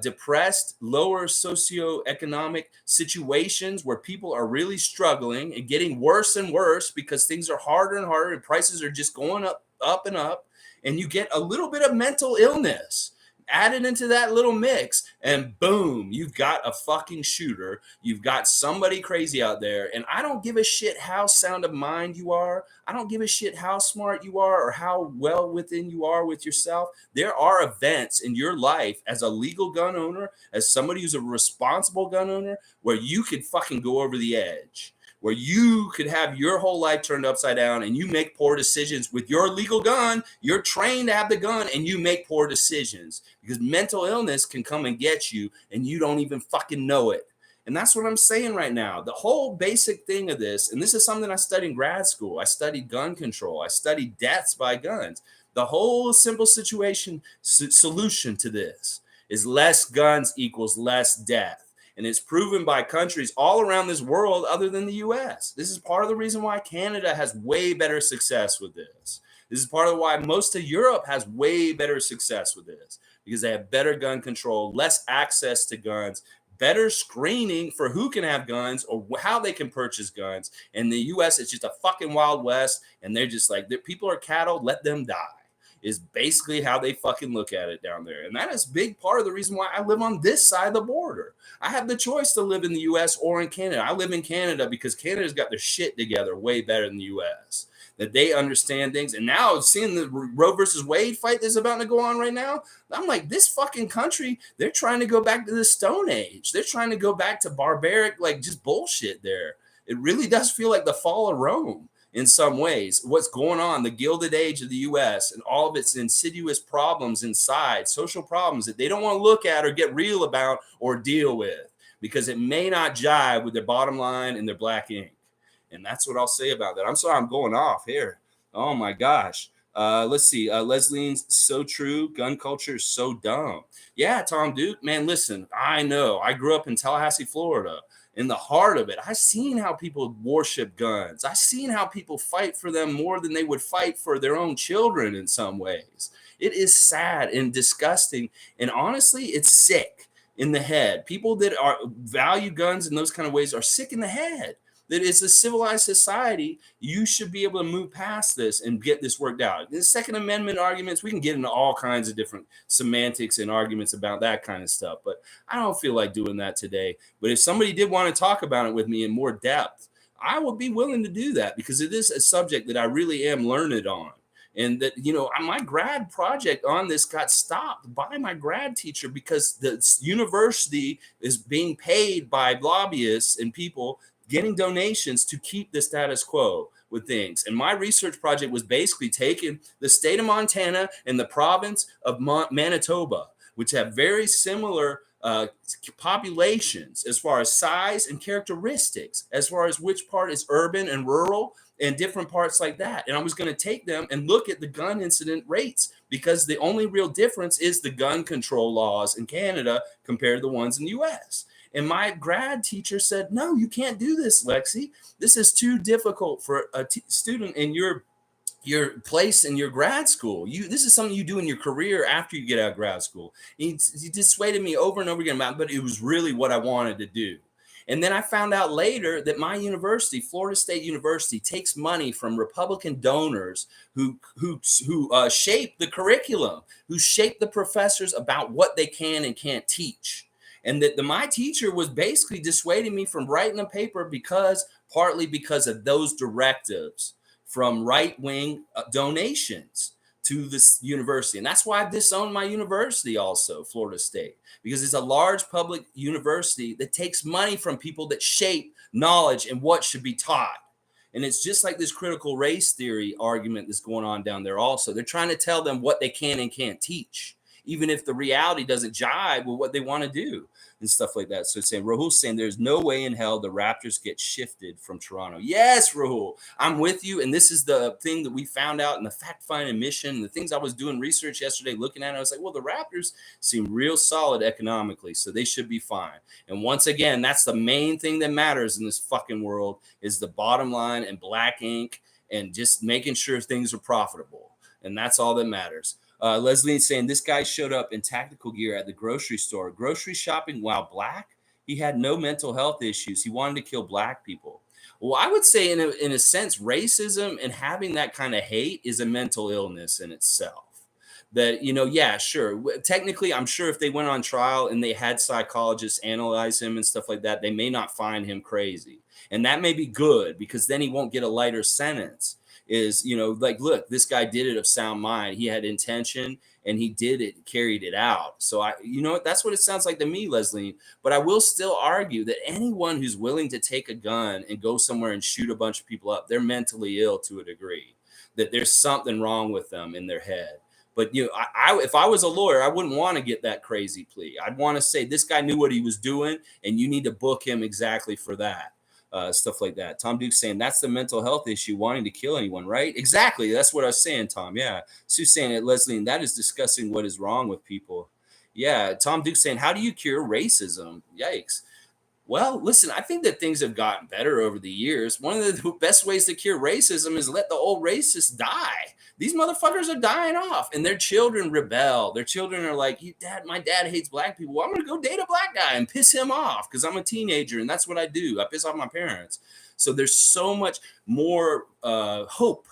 depressed, lower socioeconomic situations where people are really struggling and getting worse and worse because things are harder and harder and prices are just going up and up, and you get a little bit of mental illness added into that little mix, and boom, you've got a fucking shooter. You've got somebody crazy out there. And I don't give a shit how sound of mind you are. I don't give a shit how smart you are or how well within you are with yourself. There are events in your life as a legal gun owner, as somebody who's a responsible gun owner, where you could fucking go over the edge, where you could have your whole life turned upside down and you make poor decisions with your legal gun. You're trained to have the gun and you make poor decisions because mental illness can come and get you and you don't even fucking know it. And that's what I'm saying right now. The whole basic thing of this, and this is something I studied in grad school. I studied gun control. I studied deaths by guns. The whole simple solution to this is less guns equals less death. And it's proven by countries all around this world other than the U.S. This is part of the reason why Canada has way better success with this. This is part of why most of Europe has way better success with this, because they have better gun control, less access to guns, better screening for who can have guns or how they can purchase guns. In the U.S., it's just a fucking Wild West, and they're just like, people are cattle, let them die. Is basically how they fucking look at it down there. And that is a big part of the reason why I live on this side of the border. I have the choice to live in the U.S. or in Canada. I live in Canada because Canada's got their shit together way better than the U.S. That they understand things. And now seeing the Roe versus Wade fight that's about to go on right now, I'm like, this fucking country, they're trying to go back to the Stone Age. They're trying to go back to barbaric, like just bullshit there. It really does feel like the fall of Rome. In some ways, what's going on, the Gilded Age of the U.S. and all of its insidious problems inside, social problems that they don't want to look at or get real about or deal with because it may not jive with their bottom line and their black ink. And that's what I'll say about that. I'm sorry I'm going off here. Oh, my gosh. Let's see. Leslie's so true. Gun culture is so dumb. Yeah, Tom Duke, man, listen, I know. I grew up in Tallahassee, Florida. In the heart of it, I've seen how people worship guns. I've seen how people fight for them more than they would fight for their own children in some ways. It is sad and disgusting. And honestly, it's sick in the head. People that value guns in those kind of ways are sick in the head. That it's a civilized society. You should be able to move past this and get this worked out. The Second Amendment arguments, we can get into all kinds of different semantics and arguments about that kind of stuff. But I don't feel like doing that today. But if somebody did want to talk about it with me in more depth, I would be willing to do that because it is a subject that I really am learned on. And that, my grad project on this got stopped by my grad teacher because the university is being paid by lobbyists and people getting donations to keep the status quo with things. And my research project was basically taking the state of Montana and the province of Manitoba, which have very similar populations as far as size and characteristics, as far as which part is urban and rural and different parts like that. And I was going to take them and look at the gun incident rates, because the only real difference is the gun control laws in Canada compared to the ones in the US. And my grad teacher said, no, you can't do this, Lexi. This is too difficult for a student in your place in your grad school. This is something you do in your career after you get out of grad school. He dissuaded me over and over again about it, but it was really what I wanted to do. And then I found out later that my university, Florida State University, takes money from Republican donors who shape the curriculum, who shape the professors about what they can and can't teach. And that my teacher was basically dissuading me from writing a paper partly because of those directives from right-wing donations to this university. And that's why I disowned my university also, Florida State, because it's a large public university that takes money from people that shape knowledge and what should be taught. And it's just like this critical race theory argument that's going on down there also. They're trying to tell them what they can and can't teach, even if the reality doesn't jive with what they want to do and stuff like that. So it's saying, Rahul's saying there's no way in hell the Raptors get shifted from Toronto. Yes, Rahul, I'm with you. And this is the thing that we found out in the fact-finding mission, the things I was doing research yesterday, looking at it. I was like, well, the Raptors seem real solid economically, so they should be fine. And once again, that's the main thing that matters in this fucking world, is the bottom line and black ink and just making sure things are profitable. And that's all that matters. Leslie saying this guy showed up in tactical gear at the grocery store, grocery shopping while black. He had no mental health issues. He wanted to kill black people. Well, I would say in a sense, racism and having that kind of hate is a mental illness in itself. That, yeah, sure. Technically, I'm sure if they went on trial and they had psychologists analyze him and stuff like that, they may not find him crazy. And that may be good, because then he won't get a lighter sentence. Is, like, look, this guy did it of sound mind. He had intention and he did it, carried it out. So that's what it sounds like to me, Leslie. But I will still argue that anyone who's willing to take a gun and go somewhere and shoot a bunch of people up, they're mentally ill to a degree, that there's something wrong with them in their head. But, if I was a lawyer, I wouldn't want to get that crazy plea. I'd want to say this guy knew what he was doing and you need to book him exactly for that. Stuff like that. Tom Duke's saying that's the mental health issue, wanting to kill anyone, right? Exactly. That's what I was saying, Tom. Yeah. Sue's saying it, Leslie, and that is discussing what is wrong with people. Yeah. Tom Duke's saying, how do you cure racism? Yikes. Well, listen, I think that things have gotten better over the years. One of the best ways to cure racism is let the old racists die. These motherfuckers are dying off, and their children rebel. Their children are like, my dad hates black people. Well, I'm going to go date a black guy and piss him off because I'm a teenager, and that's what I do. I piss off my parents. So there's so much more hope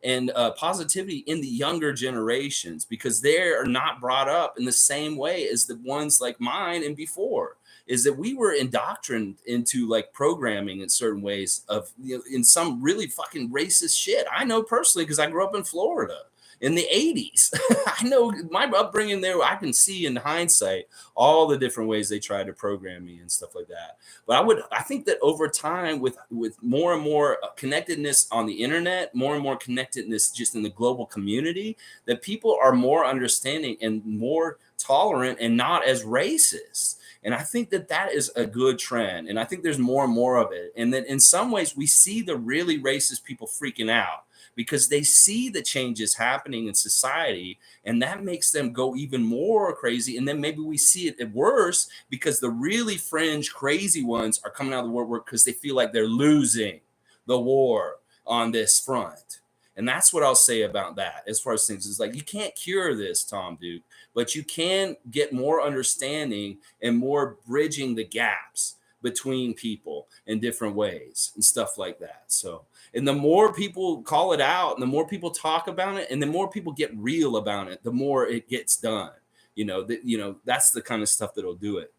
and positivity in the younger generations, because they are not brought up in the same way as the ones like mine and before. Is that we were indoctrined into like programming in certain ways of, in some really fucking racist shit. I know personally, because I grew up in Florida in the 80s. I know my upbringing there. I can see in hindsight all the different ways they tried to program me and stuff like that. But I think that over time, with more and more connectedness on the internet, more and more connectedness just in the global community, that people are more understanding and more tolerant and not as racist. And I think that is a good trend. And I think there's more and more of it. And that in some ways we see the really racist people freaking out because they see the changes happening in society, and that makes them go even more crazy. And then maybe we see it worse because the really fringe crazy ones are coming out of the woodwork because they feel like they're losing the war on this front. And that's what I'll say about that. As far as things, is like, you can't cure this, Tom Duke, but you can get more understanding and more bridging the gaps between people in different ways and stuff like that. So, and the more people call it out and the more people talk about it and the more people get real about it, the more it gets done. That's the kind of stuff that'll do it.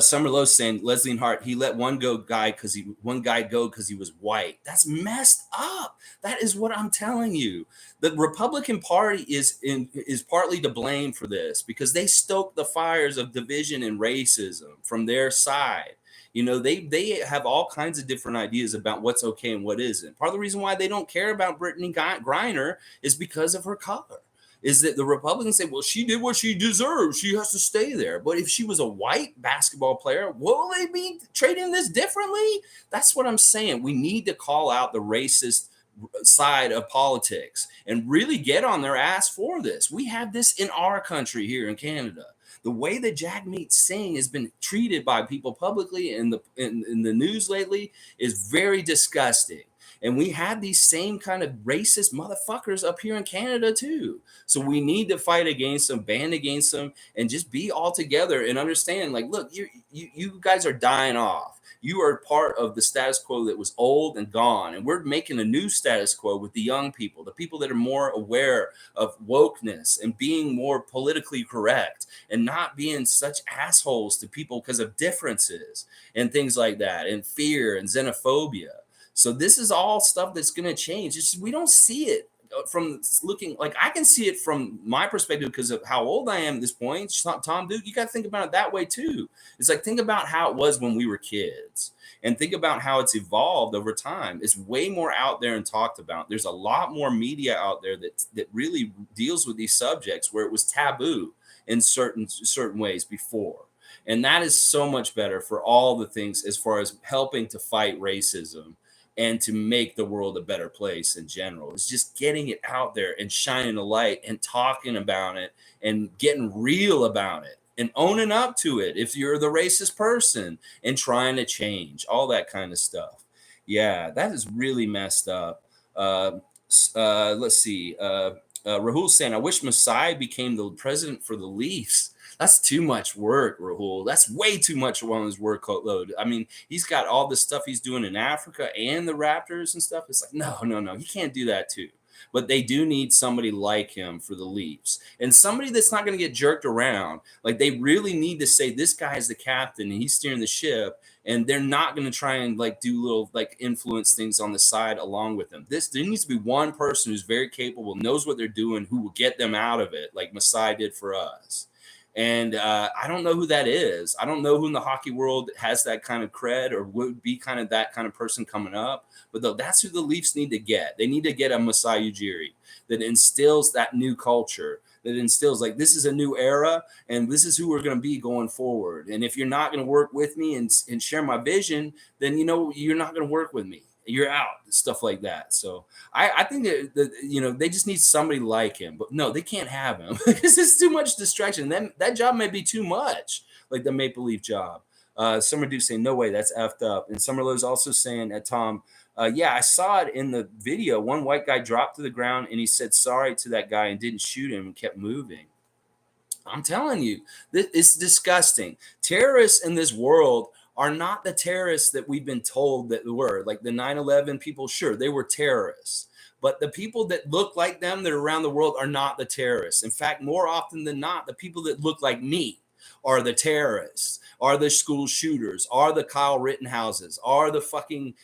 Summer Lowe saying Leslie and Hart, he let one guy go because he was white. That's messed up. That is what I'm telling you. The Republican Party is partly to blame for this because they stoke the fires of division and racism from their side. They have all kinds of different ideas about what's okay and what isn't. Part of the reason why they don't care about Brittany Griner is because of her color. Is that the Republicans say, well, she did what she deserves. She has to stay there. But if she was a white basketball player, will they be treating this differently? That's what I'm saying. We need to call out the racist side of politics and really get on their ass for this. We have this in our country here in Canada. The way that Jagmeet Singh has been treated by people publicly in the news lately is very disgusting. And we have these same kind of racist motherfuckers up here in Canada too. So we need to fight against them, band against them, and just be all together and understand, like, look, you guys are dying off. You are part of the status quo that was old and gone. And we're making a new status quo with the young people, the people that are more aware of wokeness and being more politically correct and not being such assholes to people because of differences and things like that, and fear and xenophobia. So this is all stuff that's going to change. It's just, we don't see it from looking, like, I can see it from my perspective because of how old I am at this point. Tom, dude, you got to think about it that way too. It's like, think about how it was when we were kids and think about how it's evolved over time. It's way more out there and talked about. There's a lot more media out there that really deals with these subjects where it was taboo in certain ways before. And that is so much better for all the things as far as helping to fight racism and to make the world a better place in general. It's just getting it out there and shining a light and talking about it and getting real about it and owning up to it if you're the racist person and trying to change, all that kind of stuff. Yeah, that is really messed up. Let's see. Rahul saying, I wish Masai became the president for the Leafs. That's too much work, Rahul. That's way too much on his workload. I mean, he's got all the stuff he's doing in Africa and the Raptors and stuff. It's like, no. He can't do that too. But they do need somebody like him for the Leafs and somebody that's not going to get jerked around. Like, they really need to say, this guy is the captain and he's steering the ship. And they're not going to try and like do little like influence things on the side along with them. There needs to be one person who's very capable, knows what they're doing, who will get them out of it, like Masai did for us. And I don't know who that is. I don't know who in the hockey world has that kind of cred or would be kind of that kind of person coming up. But though, that's who the Leafs need to get. They need to get a Masai Ujiri that instills that new culture, that instills like, this is a new era and this is who we're going to be going forward. And if you're not going to work with me and share my vision, then, you're not going to work with me. You're out, stuff like that. So I think that they just need somebody like him, but no, they can't have him because it's too much distraction. Then that job may be too much, like the Maple Leaf job. Summer Duke saying, no way, that's effed up. And Summer Lowe's also saying at Tom, yeah, I saw it in the video. One white guy dropped to the ground and he said sorry to that guy and didn't shoot him and kept moving. I'm telling you, it's disgusting. Terrorists in this world are not the terrorists that we've been told that were. Like the 9/11 people, sure, they were terrorists. But the people that look like them that are around the world are not the terrorists. In fact, more often than not, the people that look like me are the terrorists, are the school shooters, are the Kyle Rittenhouses, are the fucking,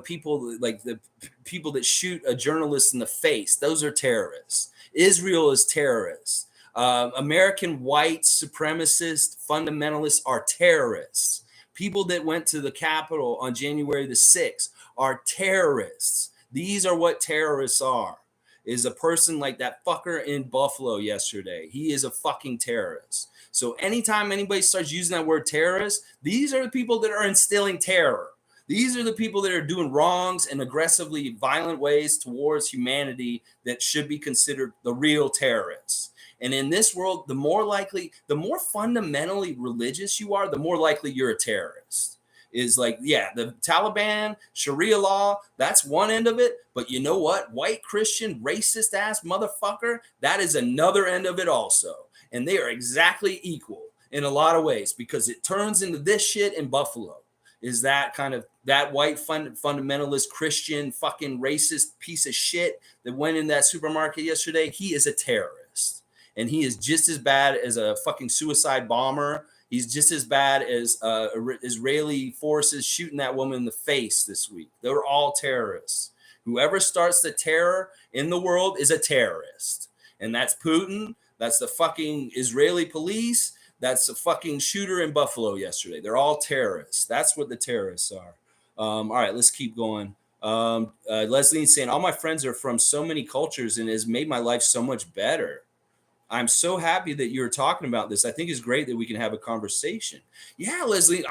people like the people that shoot a journalist in the face. Those are terrorists. Israel is terrorists. American white supremacist fundamentalists are terrorists. People that went to the Capitol on January the 6th are terrorists. These are what terrorists are. Is a person like that fucker in Buffalo yesterday. He is a fucking terrorist. So anytime anybody starts using that word terrorist, these are the people that are instilling terror. These are the people that are doing wrongs and aggressively violent ways towards humanity that should be considered the real terrorists. And in this world, the more fundamentally religious you are, the more likely you're a terrorist. Is like, yeah, the Taliban, Sharia law, that's one end of it. But you know what? White Christian, racist ass motherfucker, that is another end of it also. And they are exactly equal in a lot of ways because it turns into this shit in Buffalo. Is that kind of that white fundamentalist Christian fucking racist piece of shit that went in that supermarket yesterday? He is a terrorist. And he is just as bad as a fucking suicide bomber. He's just as bad as Israeli forces shooting that woman in the face this week. They're all terrorists. Whoever starts the terror in the world is a terrorist. And that's Putin. That's the fucking Israeli police. That's the fucking shooter in Buffalo yesterday. They're all terrorists. That's what the terrorists are. All right, let's keep going. Leslie's saying, all my friends are from so many cultures and has made my life so much better. I'm so happy that you're talking about this. I think it's great that we can have a conversation. Yeah, Leslie,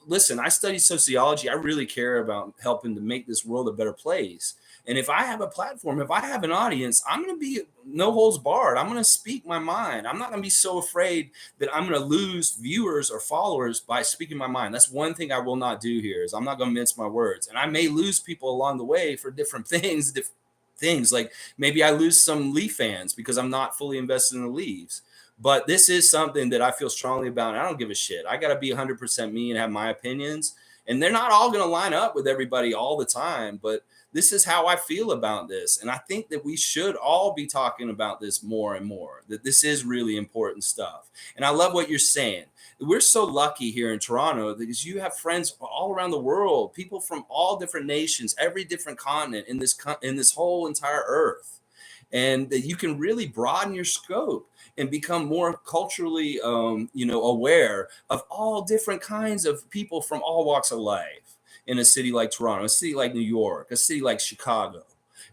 listen, I study sociology. I really care about helping to make this world a better place. And if I have a platform, if I have an audience, I'm going to be no holds barred. I'm going to speak my mind. I'm not going to be so afraid that I'm going to lose viewers or followers by speaking my mind. That's one thing I will not do here is I'm not going to mince my words. And I may lose people along the way for different things like maybe I lose some Leaf fans because I'm not fully invested in the Leafs. But this is something that I feel strongly about. And I don't give a shit. I got to be 100% me and have my opinions. And they're not all going to line up with everybody all the time. But this is how I feel about this. And I think that we should all be talking about this more and more, that this is really important stuff. And I love what you're saying. We're so lucky here in Toronto because you have friends all around the world, people from all different nations, every different continent in this whole entire earth. And that you can really broaden your scope and become more culturally, aware of all different kinds of people from all walks of life in a city like Toronto, a city like New York, a city like Chicago.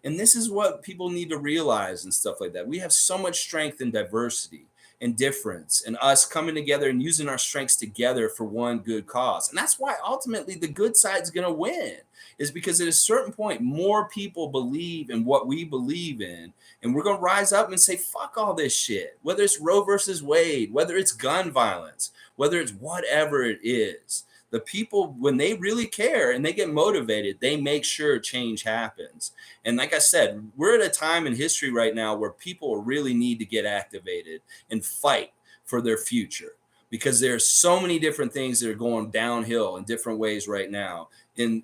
And this is what people need to realize and stuff like that. We have so much strength and diversity and difference and us coming together and using our strengths together for one good cause. And that's why ultimately the good side's going to win, is because at a certain point, more people believe in what we believe in. And we're going to rise up and say, fuck all this shit, whether it's Roe versus Wade, whether it's gun violence, whether it's whatever it is. The people, when they really care and they get motivated, they make sure change happens. And like I said, we're at a time in history right now where people really need to get activated and fight for their future, because there's so many different things that are going downhill in different ways right now,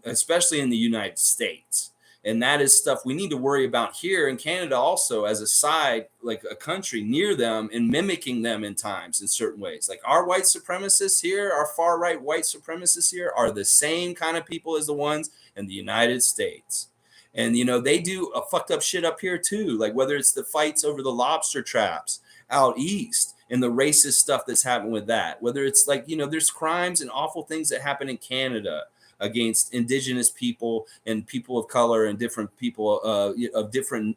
especially in the United States. And that is stuff we need to worry about here in Canada also, as a side, like a country near them and mimicking them in times in certain ways. Like our white supremacists here, our far right white supremacists here are the same kind of people as the ones in the United States. And, they do a fucked up shit up here too. Like whether it's the fights over the lobster traps out east and the racist stuff that's happened with that, whether it's like, there's crimes and awful things that happen in Canada against Indigenous people and people of color and different people of different,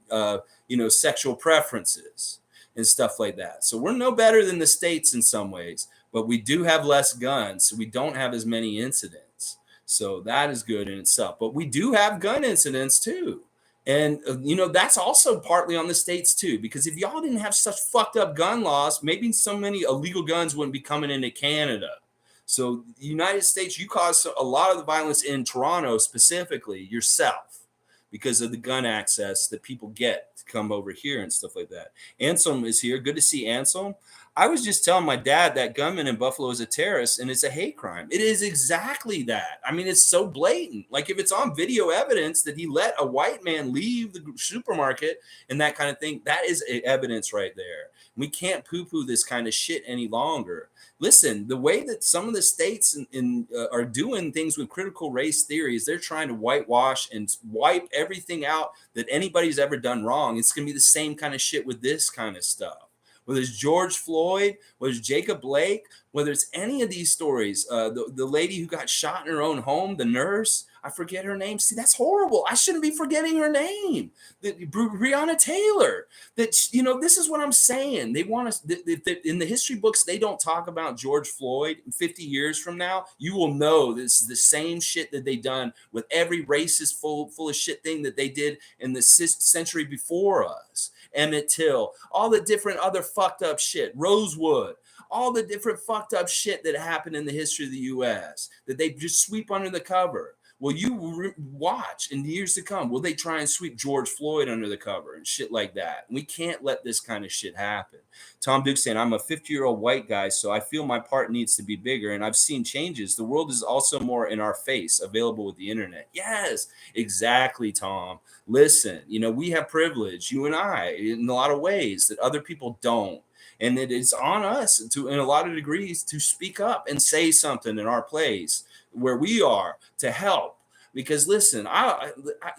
sexual preferences and stuff like that. So we're no better than the States in some ways, but we do have less guns. So we don't have as many incidents. So that is good in itself. But we do have gun incidents too. And, that's also partly on the States too, because if y'all didn't have such fucked up gun laws, maybe so many illegal guns wouldn't be coming into Canada. So the United States, you caused a lot of the violence in Toronto specifically yourself because of the gun access that people get to come over here and stuff like that. Anselm is here. Good to see Anselm. I was just telling my dad that gunman in Buffalo is a terrorist and it's a hate crime. It is exactly that. I mean, it's so blatant. Like if it's on video evidence that he let a white man leave the supermarket and that kind of thing, that is evidence right there. We can't poo-poo this kind of shit any longer. Listen, the way that some of the states are doing things with critical race theories, they're trying to whitewash and wipe everything out that anybody's ever done wrong. It's going to be the same kind of shit with this kind of stuff. Whether it's George Floyd, whether it's Jacob Blake, whether it's any of these stories, the lady who got shot in her own home, the nurse, I forget her name. See, that's horrible. I shouldn't be forgetting her name. Breonna Taylor. This is what I'm saying. They want us in the history books. They don't talk about George Floyd. 50 years from now, you will know this is the same shit that they done with every racist full of shit thing that they did in the century before us. Emmett Till, all the different other fucked up shit, Rosewood, all the different fucked up shit that happened in the history of the U.S. that they just sweep under the cover. Well, you watch in years to come, will they try and sweep George Floyd under the cover and shit like that? We can't let this kind of shit happen. Tom Duke saying, I'm a 50-year-old white guy, so I feel my part needs to be bigger. And I've seen changes. The world is also more in our face, available with the internet. Yes, exactly, Tom. Listen, we have privilege, you and I, in a lot of ways that other people don't. And it is on us to, in a lot of degrees, to speak up and say something in our place where we are to help. Because listen,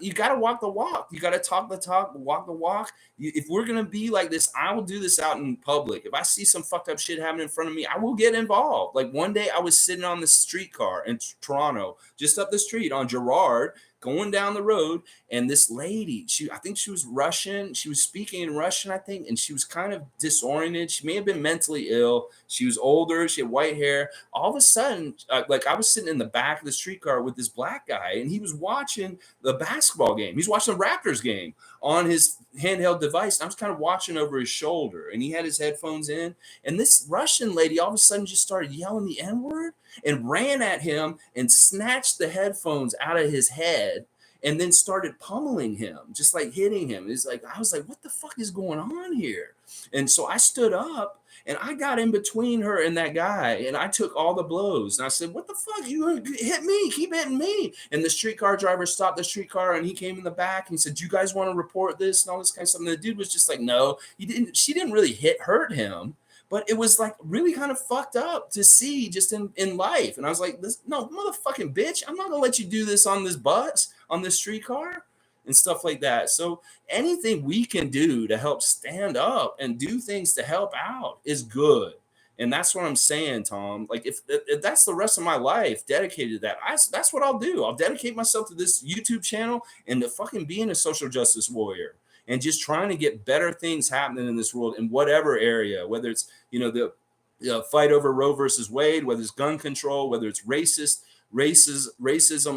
you got to walk the walk. You got to talk the talk, walk the walk. If we're going to be like this, I will do this out in public. If I see some fucked up shit happening in front of me, I will get involved. Like one day I was sitting on the streetcar in Toronto, just up the street on Gerrard, going down the road, and this lady, I think she was Russian. She was speaking in Russian, I think, and she was kind of disoriented. She may have been mentally ill. She was older. She had white hair. All of a sudden, like I was sitting in the back of the streetcar with this black guy, and he was watching the basketball game. He's watching the Raptors game on his handheld device. And I was kind of watching over his shoulder, and he had his headphones in. And this Russian lady all of a sudden just started yelling the N-word and ran at him and snatched the headphones out of his head and then started pummeling him, just like hitting him. It's like, I was like, what the fuck is going on here? And so I stood up and I got in between her and that guy, and I took all the blows. And I said, what the fuck? You hit me, keep hitting me. And the streetcar driver stopped the streetcar, and he came in the back and he said, do you guys want to report this and all this kind of stuff? And the dude was just like, no, he didn't. She didn't really hurt him. But it was like really kind of fucked up to see just in life. And I was like, no, motherfucking bitch, I'm not going to let you do this on this bus, on this streetcar and stuff like that. So anything we can do to help stand up and do things to help out is good. And that's what I'm saying, Tom. Like if that's the rest of my life dedicated to that, that's what I'll do. I'll dedicate myself to this YouTube channel and to fucking being a social justice warrior. And just trying to get better things happening in this world in whatever area, whether it's, the fight over Roe versus Wade, whether it's gun control, whether it's racism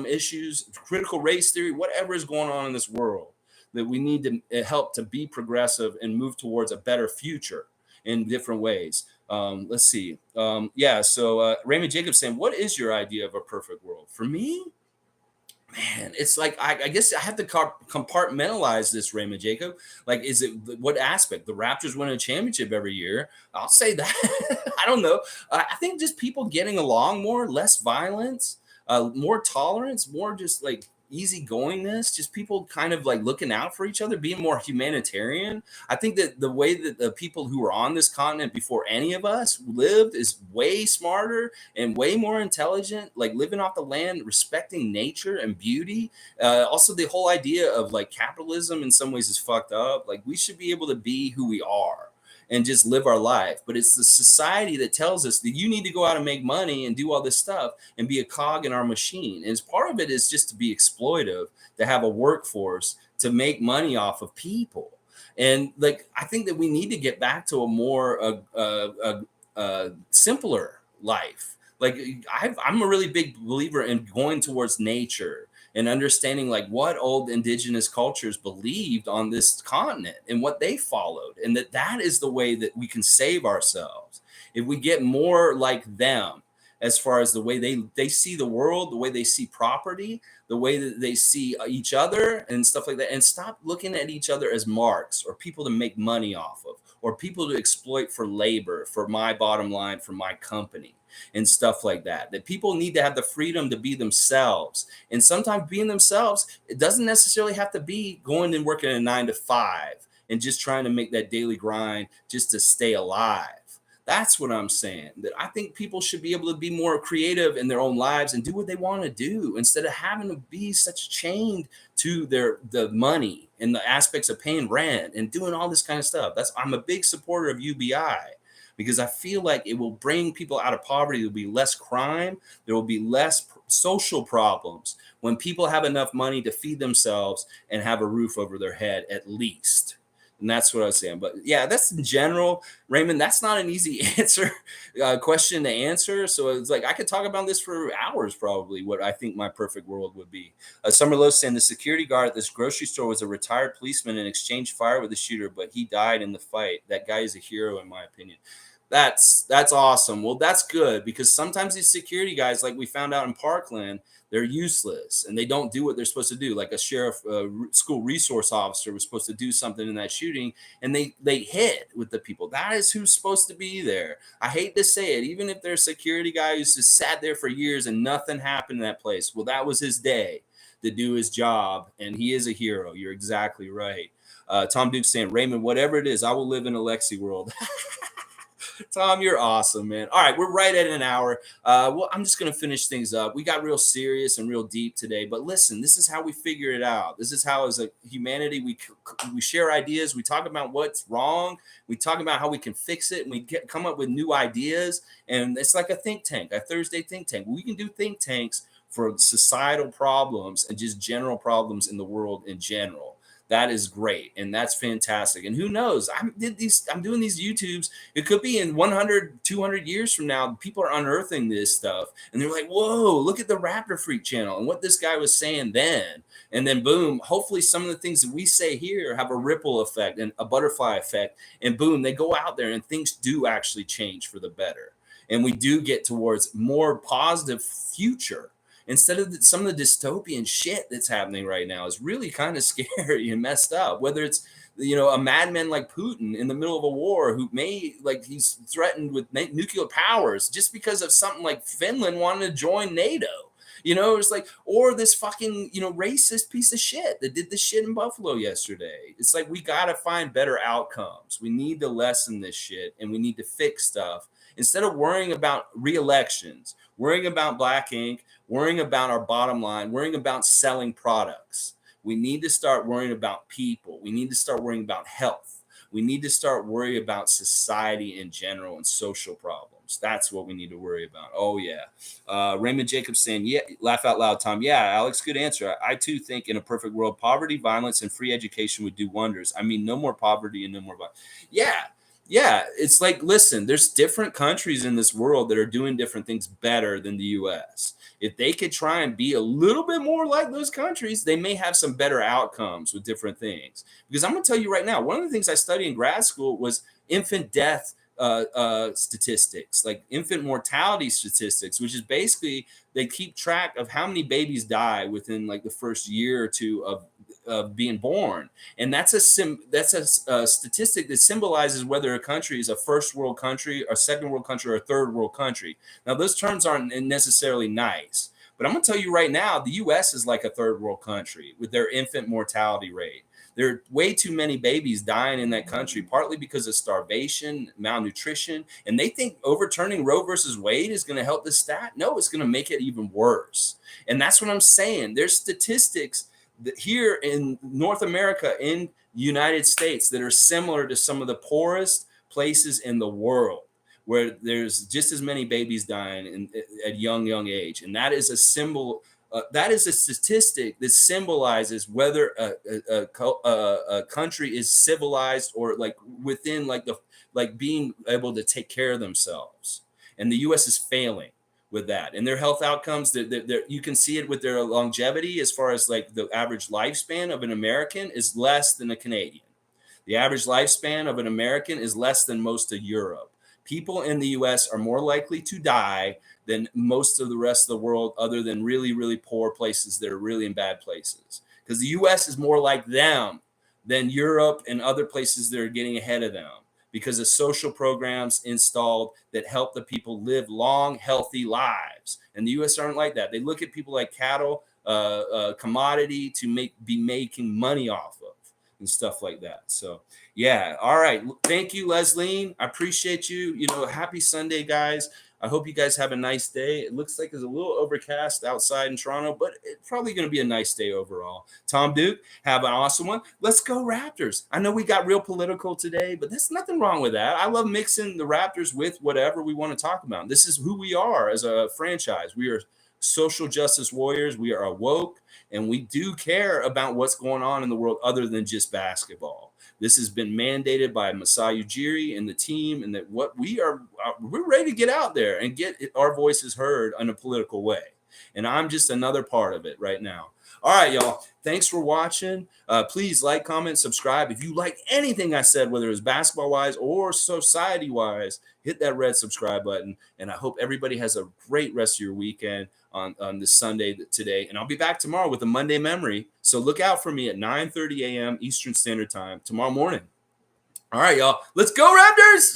issues, critical race theory, whatever is going on in this world, that we need to help to be progressive and move towards a better future in different ways. Let's see. So Raymond Jacobs saying, what is your idea of a perfect world? For me, man, it's like I guess I have to compartmentalize this, Raymond Jacob. Like, is it what aspect? The Raptors win a championship every year. I'll say that. I don't know. I think just people getting along more, less violence, more tolerance, more just like easygoingness, just people kind of like looking out for each other, being more humanitarian. I think that the way that the people who were on this continent before any of us lived is way smarter and way more intelligent, like living off the land, respecting nature and beauty. Also, the whole idea of like capitalism in some ways is fucked up. Like we should be able to be who we are and just live our life. But it's the society that tells us that you need to go out and make money and do all this stuff and be a cog in our machine. And part of it is just to be exploitive, to have a workforce, to make money off of people. And like, I think that we need to get back to a more simpler life. Like I'm a really big believer in going towards nature and understanding like what old indigenous cultures believed on this continent and what they followed. And that is the way that we can save ourselves. If we get more like them, as far as the way they see the world, the way they see property, the way that they see each other and stuff like that, and stop looking at each other as marks or people to make money off of, or people to exploit for labor, for my bottom line, for my company and stuff like that. That people need to have the freedom to be themselves. And sometimes being themselves, it doesn't necessarily have to be going and working a 9 to 5 and just trying to make that daily grind just to stay alive. That's what I'm saying. That I think people should be able to be more creative in their own lives and do what they want to do instead of having to be such chained to the money and the aspects of paying rent and doing all this kind of stuff. I'm a big supporter of UBI because I feel like it will bring people out of poverty. There'll be less crime. There will be less social problems when people have enough money to feed themselves and have a roof over their head at least. And that's what I was saying. But yeah, that's in general, Raymond, that's not an easy question to answer. So it's like, I could talk about this for hours, probably, what I think my perfect world would be. Summer Lowe saying the security guard at this grocery store was a retired policeman and exchanged fire with the shooter, but he died in the fight. That guy is a hero, in my opinion. That's awesome. Well, that's good because sometimes these security guys, like we found out in Parkland, they're useless and they don't do what they're supposed to do. Like a sheriff, school resource officer was supposed to do something in that shooting, and they hit with the people. That is who's supposed to be there. I hate to say it, even if there's a security guy who's just sat there for years and nothing happened in that place. Well, that was his day to do his job, and he is a hero. You're exactly right. Tom Duke saying, Raymond, whatever it is, I will live in Alexey world. Tom, you're awesome, man. All right, we're right at an hour. Well, I'm just going to finish things up. We got real serious and real deep today, but listen, this is how we figure it out. This is how, as a humanity, we share ideas. We talk about what's wrong. We talk about how we can fix it, and we come up with new ideas. And it's like a think tank, a Thursday think tank. We can do think tanks for societal problems and just general problems in the world in general. That is great, and that's fantastic. And who knows? I'm doing these YouTubes. It could be in 100, 200 years from now, people are unearthing this stuff, and they're like, "Whoa, look at the Raptor Freak channel and what this guy was saying then." And then, boom! Hopefully, some of the things that we say here have a ripple effect and a butterfly effect, and boom! They go out there, and things do actually change for the better, and we do get towards more positive future instead of some of the dystopian shit that's happening right now is really kind of scary and messed up. Whether it's a madman like Putin in the middle of a war who may like he's threatened with nuclear powers just because of something like Finland wanting to join NATO. It's like, or this fucking racist piece of shit that did this shit in Buffalo yesterday. It's like we got to find better outcomes. We need to lessen this shit and we need to fix stuff instead of worrying about re-elections, worrying about black ink, worrying about our bottom line, worrying about selling products. We need to start worrying about people. We need to start worrying about health. We need to start worrying about society in general and social problems. That's what we need to worry about. Oh, yeah. Raymond Jacobs saying, yeah, laugh out loud, Tom. Yeah, Alex, good answer. I too think in a perfect world, poverty, violence, and free education would do wonders. I mean, no more poverty and no more violence. Yeah, it's like, listen, there's different countries in this world that are doing different things better than the U.S. If they could try and be a little bit more like those countries, they may have some better outcomes with different things. Because I'm going to tell you right now, one of the things I studied in grad school was infant death statistics, like infant mortality statistics, which is basically they keep track of how many babies die within like the first year or two of being born, and that's a statistic that symbolizes whether a country is a first world country, a second world country, or a third world country. Now, those terms aren't necessarily nice, but I'm going to tell you right now, the U.S. is like a third world country with their infant mortality rate. There are way too many babies dying in that country, partly because of starvation, malnutrition, and they think overturning Roe versus Wade is going to help the stat. No, it's going to make it even worse. And that's what I'm saying. There's statistics that here in North America, in United States, that are similar to some of the poorest places in the world, where there's just as many babies dying at young age. And that is a symbol. That is a statistic that symbolizes whether a country is civilized or like within like being able to take care of themselves. And the U.S. is failing with that, and their health outcomes. You can see it with their longevity, as far as like the average lifespan of an American is less than a Canadian. The average lifespan of an American is less than most of Europe. People in the U.S. are more likely to die than most of the rest of the world, other than really, really poor places that are really in bad places. Because the U.S. is more like them than Europe and other places that are getting ahead of them, because of social programs installed that help the people live long, healthy lives. And the U.S. aren't like that. They look at people like cattle, commodity to be making money off of and stuff like that. So, yeah. All right. Thank you, Leslie. I appreciate you. Happy Sunday, guys. I hope you guys have a nice day. It looks like it's a little overcast outside in Toronto, but it's probably going to be a nice day overall. Tom Duke, have an awesome one. Let's go Raptors. I know we got real political today, but there's nothing wrong with that. I love mixing the Raptors with whatever we want to talk about. This is who we are as a franchise. We are social justice warriors. We are woke, and we do care about what's going on in the world other than just basketball. This has been mandated by Masai Ujiri and the team, and that we're ready to get out there and get our voices heard in a political way. And I'm just another part of it right now. All right, y'all. Thanks for watching. Please like, comment, subscribe. If you like anything I said, whether it's basketball-wise or society-wise, hit that red subscribe button. And I hope everybody has a great rest of your weekend on this Sunday today. And I'll be back tomorrow with a Monday Memory. So look out for me at 9:30 a.m. Eastern Standard Time tomorrow morning. All right, y'all. Let's go, Raptors!